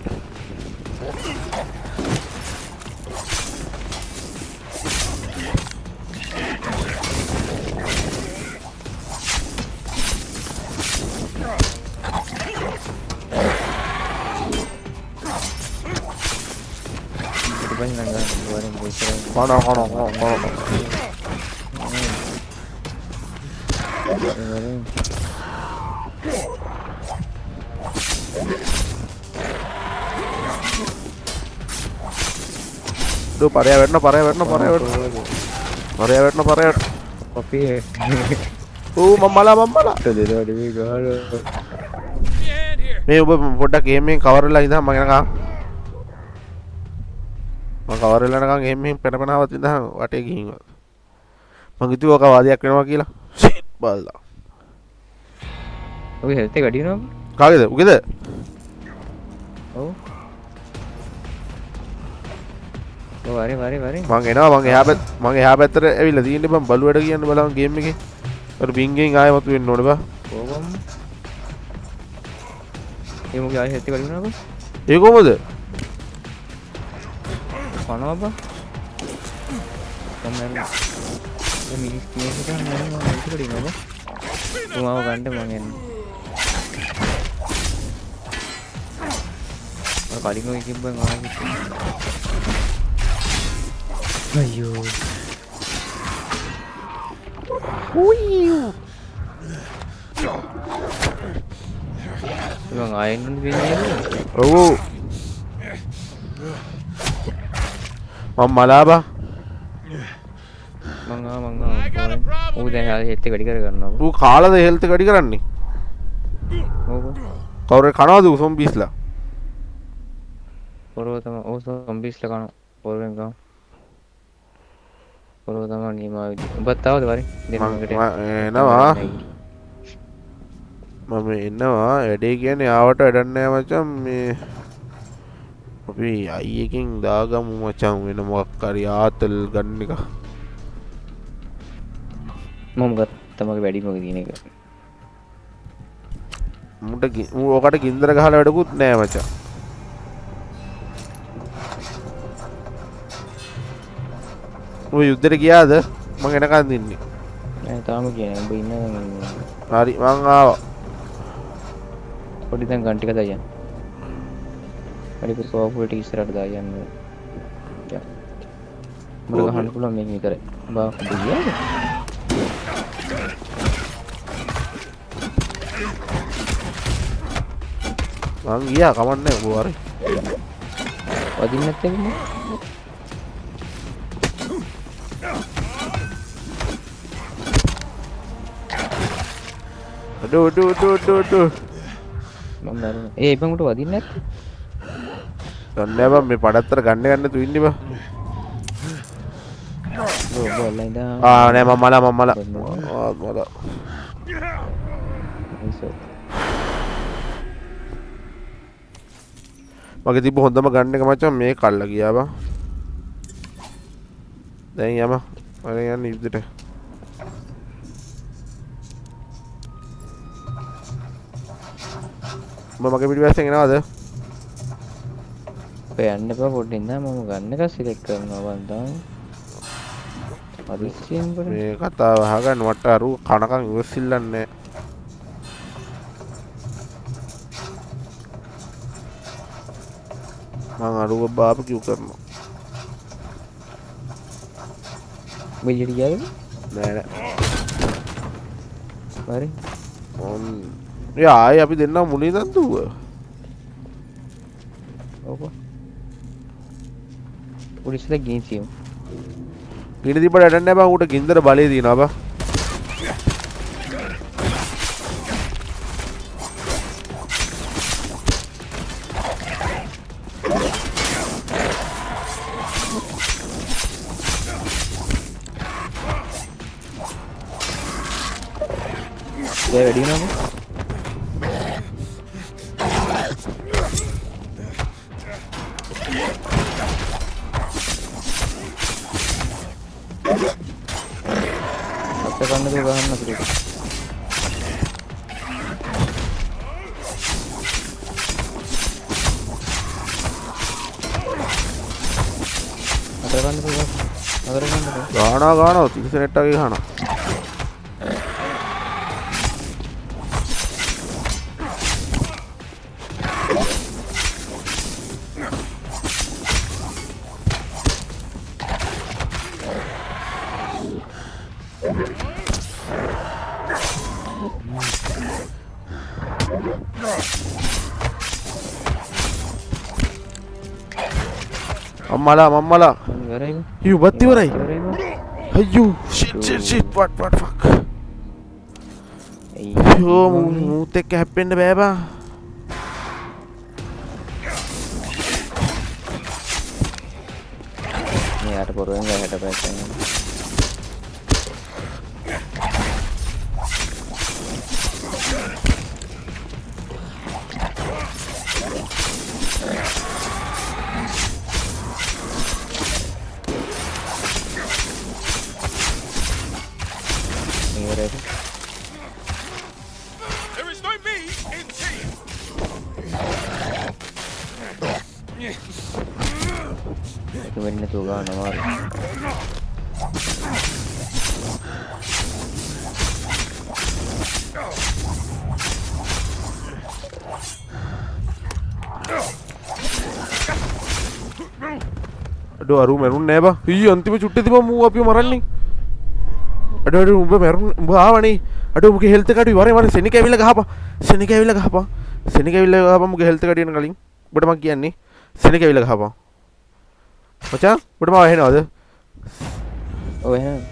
A: Kono. Duh, paraya wetno.
B: Kopi.
A: Mamala. මේ ඔබ පොඩ්ඩක් ගේමෙන් කවර් වෙලා ඉඳන් මම යනකම් කවර් වෙලා යනකම් ගේමෙන් පෙනපෙනාවත් ඉඳන් වටේ ගිහින් මං හිතුවා ඔක වාදයක් වෙනවා කියලා ෂිට් බල්ලා
B: ඔය හෙල්ත් එක වැඩි වෙනවද
A: කාගේද උගේද
B: ඔව් වරේ
A: මං එනවා මං එහා පැත්තට ඇවිල්ලා තියෙන්නේ බං බලුවට කියන්න බලවන් ගේම් එකේ අර බින්ගෙන් ආයෙ මතු වෙන්න ඕනේ බා
B: ඕවම් ඒ මොකද ආයෙ හෙල්ත් එක වැඩි වෙනවද
A: ඒ කොහමද
B: කනවා බා කොම්මෙන් මිනිස් මේක ගන්න මම ඒක දෙනවා තුමාව ගන්න මම එන්නේ කලින් ඔය කිව්වන් ආයෙත් අයියෝ උයියෝ මම ආයෙත් වෙන්නේ
A: ඔව් මම මලාබා
B: මං ඌ දැන් ආයෙත් හෙල්ත් එක වැඩි කර ගන්නවා
A: ඌ කාලද හෙල්ත් එක වැඩි කරන්නේ
B: ඕක
A: කවුරු කනවද ඌ සොම්බිස්ලා
B: පොරව තමයි ඕ සොම්බිස්ලා කන පොරවෙන් ගම පොරව තමයි නියමා විදි උඹත් ආවද වරේ දෙන්නකට
A: එනවා මම එනවා වැඩේ කියන්නේ ආවට වැඩක් නෑ මචං මේ අපි අයියකින් දාගමු මචං වෙන මොකක් හරි ආතල් ගන්න එක
B: මම ගත්තා මගේ වැඩිම දින එක
A: මුට ඔකට ගින්දර ගහලා වැඩකුත් නෑ මචං ඔය යුද්ධෙට ගියාද මං එනකන් ඉන්නේ
B: නෑ තාම කියන්නේ උඹ ඉන්නකන්
A: හරි මං ආවා
B: පොඩි දැන් ගන් ටික දායන් හරි පොපුලට ඉස්සරහට දායන් යා මම ගහන්න පුළුවන් මේක විතරයි බා ගියාද
A: මං ගියා කමන්නේ ඔබ වරේ
B: වදින්න නැත්නම්
A: අඩෝ
B: මම දරුණා ඒ ඉබ්බන්ට වදින්න නැත්තේ
A: දන්නේ බං මේ පඩත්තර ගන්න තු ඉන්නේ බං
B: ඔව් බල්ලා ඉඳා
A: නෑ මම මලා මගේ තිබ්බ හොඳම ගන්න එක මචං මේ කල්ලා ගියා බං දැන් යම මම යන්නේ යුද්ධෙට මගේ පිටිපස්සෙන් එනවද
B: ඔය යන්න එපා පොඩ්ඩක් ඉඳන් මම ගන්න එක සිලෙක්ට් කරනවා වන්දා අදිස්සියෙන් පොඩ
A: මේ කතාව අහගන්න මට අරු කනකන් ඉවසිල්ලන්නේ මං අරුව බාබකියු කරනවා.
B: බෙලියට ගියාද?
A: නෑ නෑ.
B: හරි.
A: ඒ ආයේ අපි දෙන්නා මුලින් ඉඳන් දුව.
B: ඔව්. පොලිසියට ගිහින් සියමු.
A: ගිනි දීපට ඇඩන්න නෑ බං උට ගින්දර බලේ දිනවා බං.
B: වැඩි වෙනවද? අපේ කන්න දෝ ගහන්න අපිට. අතර කන්න දෝ ගහන්න.
A: ගානවා 30 නෙට් එකේ ගහනවා. මම්මලා ඉවරයි. ඉවරයි. අයියෝ shit what fuck. අයියෝ මූත් එක්ක හැප්පෙන්න බෑ බං.
B: මෙයාට පොරෙන් ගහට පැත්තෙන්.
J: There is no me in team.
B: Kemudian itu kan nomor.
A: අඩෝ අරු මරුන්නේ නෑ බං. ඊ අන්තිම චුට්ටේ තිබ්බ මූ අපිව මරන්නේ. අඩෝ උඹ මරුන්නේ උඹ ආවනේ. අඩෝ මුගේ හෙල්ත් එක අඩුයි වරේ සෙනික ඇවිල්ලා ගහපන්. සෙනික ඇවිල්ලා ගහපන්. සෙනික ඇවිල්ලා ගහපන් මුගේ හෙල්ත් එක අඩියන කලින්. ඔබට මං කියන්නේ සෙනික ඇවිල්ලා ගහපන්. මචං ඔබට මාව ඇහෙනවද?
B: ඔව් ඇහෙනවා.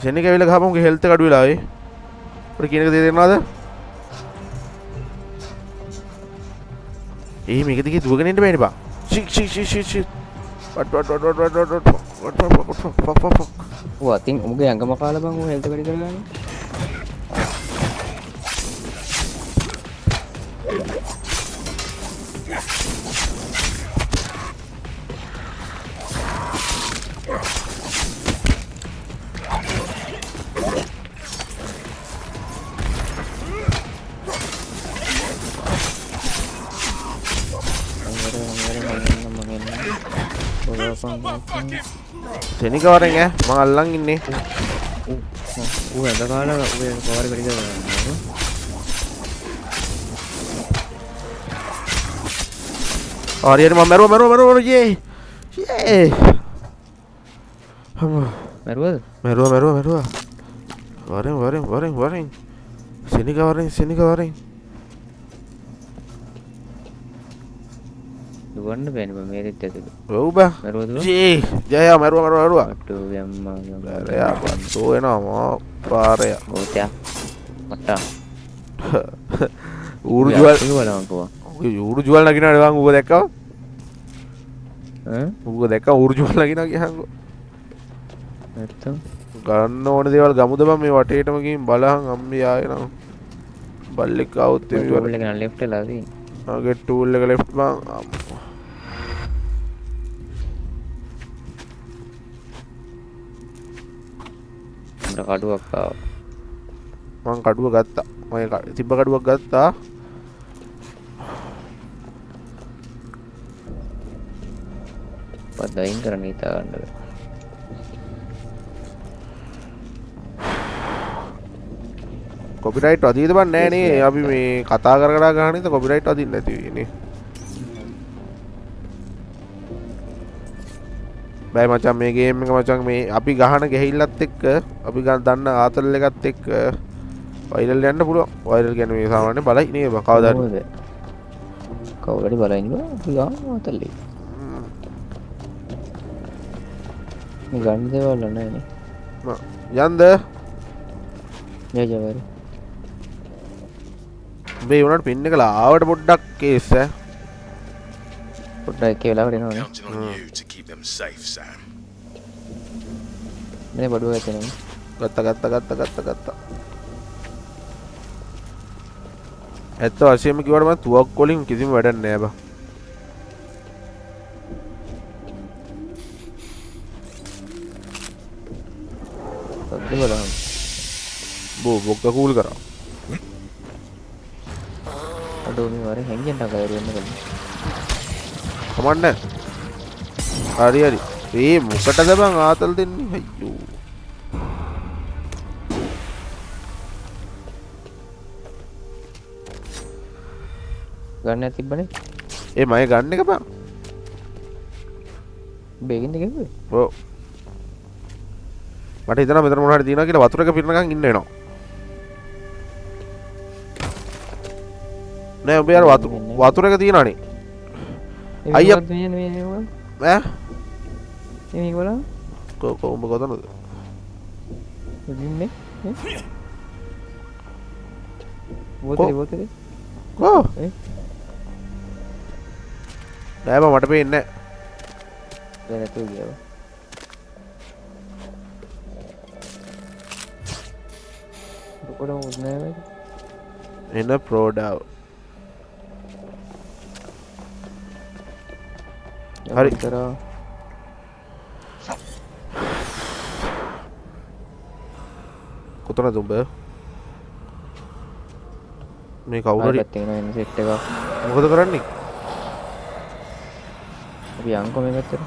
A: සෙනික ඇවිල්ලා ගහපන් මුගේ හෙල්ත් එක අඩු වෙලා ආවේ. ඔබට කියන එක තේරෙනවද? මේක දිගේ දුවගෙන ඉන්න බෑනේ බං. shit. What.
B: Wah, ting mungkin yang kamu kalah bang, health kali kan?
A: Sini ke orang ya, mengalang ini.
B: Ada kalah, keluar dari sana.
A: Oh, dia meru, ye. Meru. Waring. Sini ke waring.
B: Warna band मेरे तेरे
A: Berubah. Ji, jaya meru.
B: Aduh, yang
A: ya, bantu enak mau pare ya.
B: Oh, tiap. Mata.
A: Uru jual. Uru jual lagi na bang, gua dekka. Gua dekka uru jual lagi na gihang gua.
B: Betul.
A: ගන්න ඕන දේවල් ගමුද බං මේ වටේටම ගිහින් බලහන් අම්මි ආයේ නම් බල්ලෙක් આવුත් එමි
B: tool එක නම් ලෙෆ්ට් වෙලා තියෙන්නේ.
A: ආගේ ටූල් එක ලෙෆ්ට් බං.
B: මට කඩුවක් ආවා.
A: මං කඩුව ගත්තා. මම තිබ්බ කඩුවක් ගත්තා.
B: පදයින් කරන්න හිතා ගන්නද.
A: කොපිරයිට් අදීද බං නෑ නේ අපි මේ කතා කර ගහන ඉතින් කොපිරයිට් අදින්න නැති වෙන්නේ. බෑ මචං මේ ගේම් එක මචං මේ අපි ගහන ගෙහිල්ලත් එක්ක අපි දන්න ආතල් එකත් එක්ක වයිරල් යන්න පුළුවන්. වයිරල් කියන්නේ මේ සාමාන්‍ය බලයි නේ බං කවදාද?
B: කවුරුහරි බලයිනේ බං අපි ගාමු ආතල් එක. මේ ගන්න දේවල් නැහැ නේ.
A: යන්ද?
B: ජයජවරි.
A: මේ උනට පින් එක ලාවට පොඩ්ඩක් කේස් ඈ.
B: පොඩ්ඩක් ඒක වෙලාවට එනවනේ.
J: Counting on you to keep them safe, Sam.
B: මේ බඩුව ඇතනේ.
A: ගත්තා. ඇත්ත වශයෙන්ම කිව්වට මම තුවක් වලින් කිසිම වැඩක් නෑ බං.
B: සද්ද බලන්න.
A: බොක්ක කූල් කරා.
B: අඩෝ මේ වරේ හැංගෙන්න කයර වෙන්න ගන්න.
A: කමන්න. හරි. ඒ මොකටද බං ආතල් දෙන්නේ? අයියෝ.
B: ගන්න තිබ්බනේ.
A: ඒ මම ගන්න එක බං.
B: බේගින්ද කිව්වේ?
A: ඔව්. මට හිතෙනවා මෙතන මොනවා හරි තියෙනවා කියලා වතුරක පිරනකන් ඉන්න වෙනවා. නෑ ඔබ යාර වතුරක තියෙනවනේ. අයියා ඈ?
B: මේ වල
A: කො උඹ කොතනද?
B: ඉන්නේ? බෝතලේ.
A: කො? නෑ බං මට පේන්නේ නෑ.
B: දැන් නැතුව ගියා. කොඩම උන්නේ
A: එන ප්‍රෝඩාව. හරි
B: කරා.
A: කොතනද උඹ? මේ කවුරු හරි
B: පැත්තේ එන සෙට් එක.
A: මොකද කරන්නේ?
B: අපි යන්කෝ මේ පැත්තට.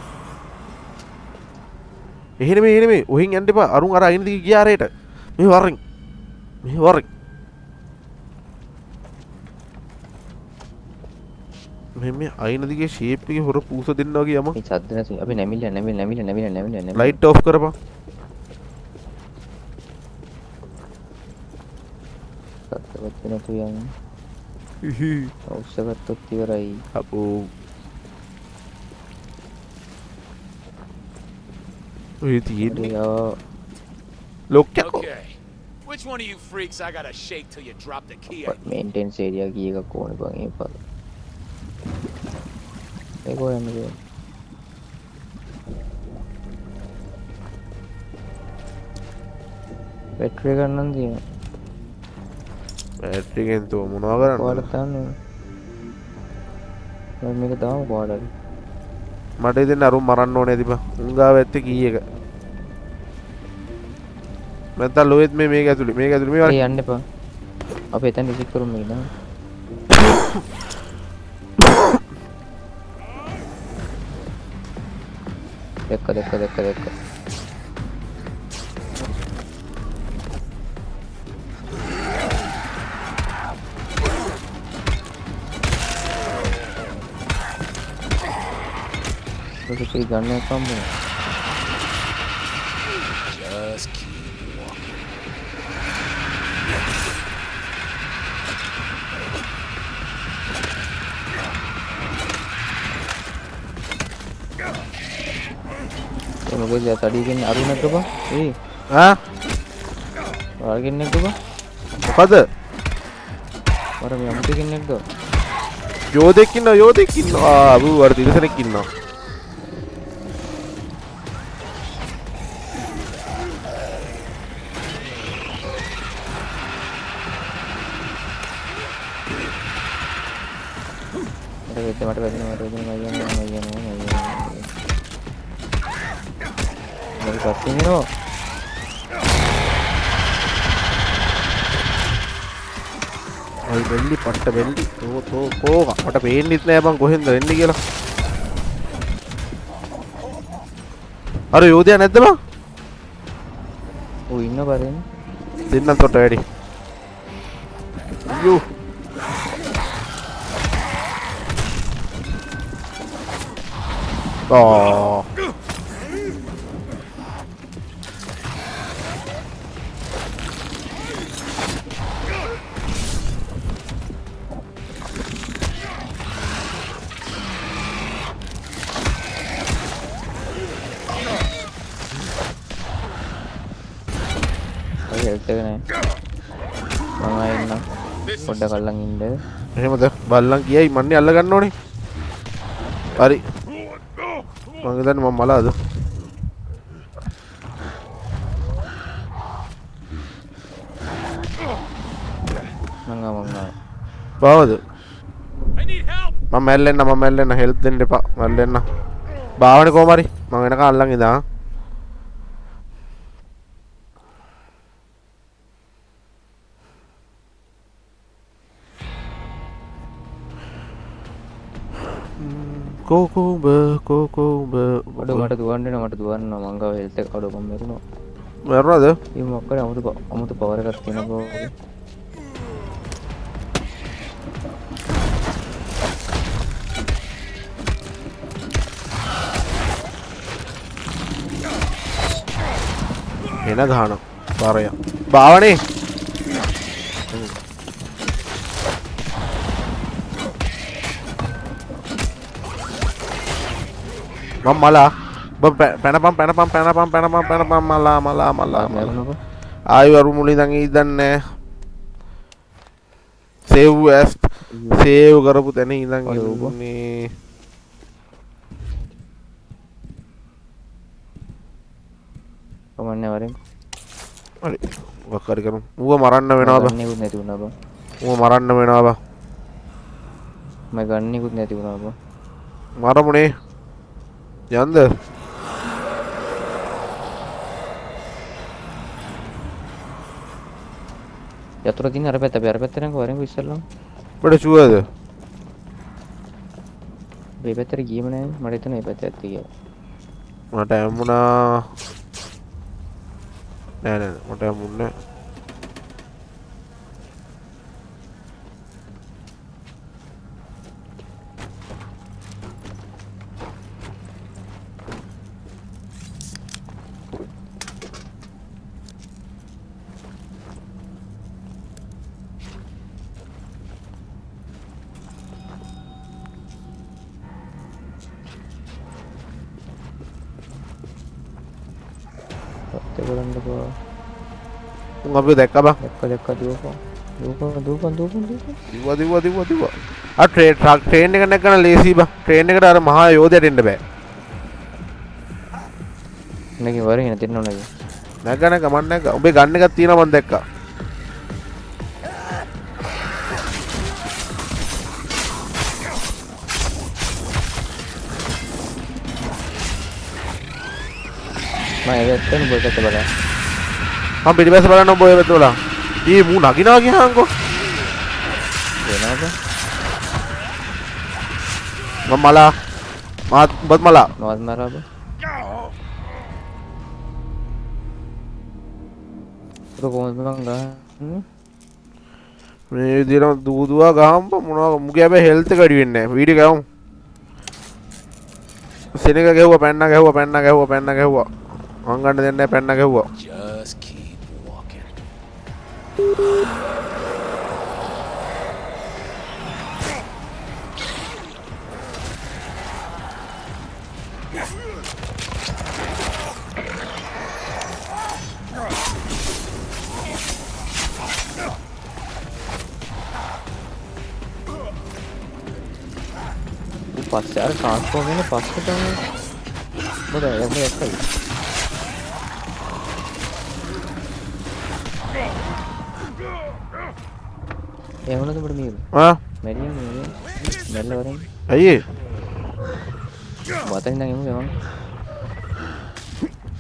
A: එහෙනේ ඔහින් යන්න එපා. අරුන් අර අයින දිගේ ගියා ආරේට. මේ වරින්. මේ අයින දිගේ ෂේප් එකේ හොර පූස දෙන්න වගේ යම.
B: මේ සද්ද නැති. අපි නැමිලා.
A: ලයිට් ඔෆ් කරපන්.
B: සද්දවත් නැතු යන්නේ. අවශ්‍යකත්වත් ඉවරයි.
A: අපෝ. ඔය තියෙන්නේ. ලොක්කෝ.
D: Which one of you freaks I gotta shake till you drop the key?
B: Maintenance area කී එකක් ඕනේ බං ඒ පාර. ඒක ඕනේ. බැටරි ගන්නන් තියෙනවා.
A: බැටරි එකෙන් තෝ මොනවා කරන්නේ?
B: ඔයාලා තාන්නේ. මම මේක දාමු කොහාටද?
A: මට ඉතින් අරුන් මරන්න ඕනේ ඇති බං. උංගාව ඇත්තේ කී එක. නැත්නම් ලොයෙත් මේක ඇතුලේ මේ
B: ඒ යන්න එපා. අපි එතන විසිට කරමු මේක දාන්න. දැක්ක. ඔක ගන්න එකම
D: Just keep walking.
B: මොකද තඩි කියන්නේ අරුණට බා ඒ
A: ආ
B: වර්ගෙන් එක්ක බා
A: මොකද
B: වර මේ අමුතු කෙනෙක්ද
A: යෝධෙක් ඉන්නවා ආ බූ වර දිලසනෙක් ඉන්නවා
B: මට වැදෙනවා මම පස්සේ එනවා
A: අයි වෙල්ලි පට්ට වෙල්ලි තෝ කෝක මට පේන්නෙත් නෑ බං කොහෙන්ද වෙන්නේ කියලා අර යෝධයා නැද්ද බං
B: ඔය ඉන්න බරෙන්
A: දෙන්නත් තොට වැඩි යෝ
B: ඔය හෙල්ත් එක නෑ මම ආයෙ එන්නම් පොඩ්ඩක් අල්ලන් ඉන්න
A: එහෙමද බල්ලන් කියයි මන්නේ අල්ල ගන්න ඕනේ හරි මම හිතන්නේ මම මලාද බාවද මම මැල්ලෙන්න හෙල්ප් දෙන්න එපා මැල්ලෙන්න බාවනේ කොහම හරි මම වෙනකන් අල්ලන් ඉඳා කොකොඹ
B: අඩෝ මට දුවන්න මං ගාව හෙල්ත් එක අඩෝ මම මරුණා
A: මරුණාද
B: මේ මොකක්ද අමුතු පවර් එකක් තියෙනවා
A: එන ගහන පාරය බාවනේ මම මලා පැනපම් මලා ආයි වරු මුලින් ඉඳන් ඉඳන්නේ සේව් කරපු තැන ඉඳන් ඉන්නේ
B: කමන්නේ වරෙන්
A: හරි මොකක් හරි කරමු ඌව මරන්න වෙනවා බා
B: ගන්නෙකුත් නැති වුණා බා
A: ඌව මරන්න වෙනවා බා
B: මම ගන්නෙකුත් නැති වුණා බා
A: මරමුනේ යන්ද
B: යතුරු දින අර පැත්ත අපි අර පැත්තට යනකෝ වරෙන් ඉස්සල්ලාම
A: බඩ ෂුවර්ද
B: මේ පැත්තට ගියම නෑ මට හිතෙනවා මේ පැත්ත ඇත්ත කියලා
A: මට ඇමුණා නෑ මට ඇමුන්නේ අපි දැක්කා බා
B: දැක්කා
A: දුවපන් ආ ට්‍රේන් එක නැගන ලේසි බා ට්‍රේන් එකට අර මහා යෝධයට එන්න බෑ
B: නැගි වරේ නැතින ඕනද
A: නැගන ගමන් නැග ඔබේ ගන්න එකක් තියෙනවා මම දැක්කා
B: මම එවෙත්තෙන් බොකට බලන්න
A: මම පිටිපස්ස බලන්න ඔබ ඔය පැත්ත බලන්න ඊ මූ නගිනවා කියහන්කෝ
B: වෙනවද
A: මම මලා මාත් ඔබත් මලා
B: නවත් මරාබ කොහොමද මං ගහන්නේ
A: මේ විදිහට දුවදුවා ගහම්බ මොනවා මුගේ හැබැයි හෙල්ත් එක වැඩි වෙන්නේ නැහැ වීඩියෝ ගහමු සෙනග ගැහුවා පැන්න ගැහුවා මං ගන්න දෙන්නේ නැහැ පැන්න ගැහුවා
D: Just keep walking.
B: පස්සේ අර ට්‍රාන්ස්ෆෝම් වෙන පස්සේ තමයි මොකද එන්නේ එකයි එහෙමද උඹට මේක මැරියම් මැරලා වරෙන්
A: අයියේ
B: වතෙන් නම් එමු ගමන්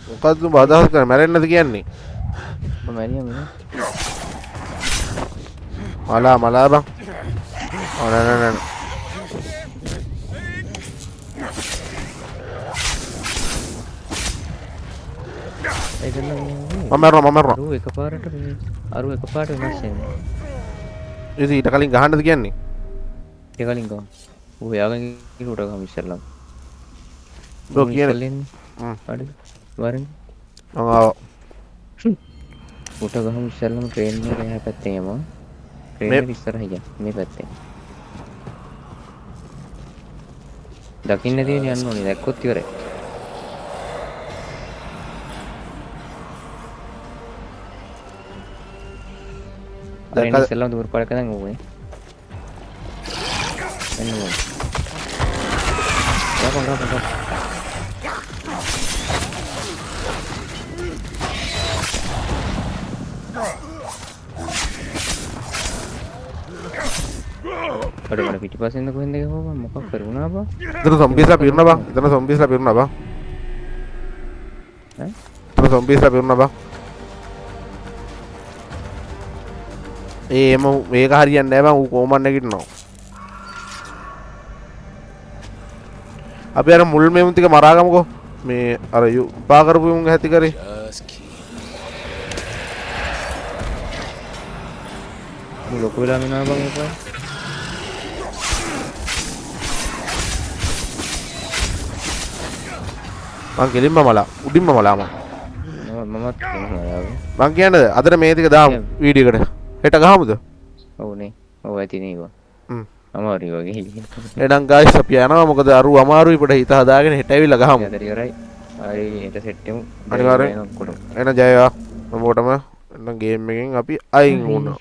A: මොකද්ද උඹ අදහස් කරන්නේ මැරෙන්නද කියන්නේ
B: මම මැරියම් නේ
A: මලා බං නෑ මම මරනවා
B: අරු එකපාරට වෙනස් වෙනවා
A: ඉතින් ඊට කලින් ගහන්නද කියන්නේ
B: ඊට කලින් ගහමු ඌ යාගෙන උඩ ගහමු ඉස්සෙල්ලා
A: බෝ කියන්නේ
B: හරි වරෙන්
A: ආවා
B: උඩ ගහමු ඉස්සෙල්ලාම ට්‍රේන් එක එහා පැත්තේ යමු ට්‍රේන් එක ඉස්සරහ ගියා මේ පැත්තේ දකින්න තියෙන යන්න ඕනේ දැක්කොත් ඉවරයි අර ඉන්නේ ඉස්සෙල්ලාම දුර පාරක දැන් ඕනේ. එන්න ඕනේ. ගාපන්. අර පිටිපස්සෙන් කොහෙන්ද ගහුවා මොකක් කරුණා බා?
A: ඉතන සොම්බිස්ලා පිරුණා බං. ඉතන සොම්බිස්ලා පිරුණා බං.
B: ඈ?
A: ඉතන සොම්බිස්ලා පිරුණා බං. එම මේක හරියන්නේ නැහැ බං. ඌ කොමන් නැගිටිනවා. අපි අර මුල් මෙමුන් ටික මරාගමුකෝ. මේ අර පා කරපු උන් ඇති කරේ.
B: මු ලොකු වෙලා මෙනවා බං ඒක.
A: මං කෙලින්ම මලා උඩින්ම මලා මං කියන්නේ අදට මේ ටික දාමු වීඩියෝ එකට හෙට ගහමුද
B: ඔව්නේ ඔව් ඇති නේක අමාරුයි වගේ
A: එහෙනම් ගායිස් අපි යනවා මොකද අරු අමාරුයි පොඩ හිත හදාගෙන හෙට ඇවිල්ලා ගහමු
B: හරි ඉවරයි ආයි හෙට සෙට් එකමු
A: අනිවාර්යෙන් එහෙනම් ජය වේවා මොකටම එහෙනම් ගේම් එකෙන් අපි අයින් වුණා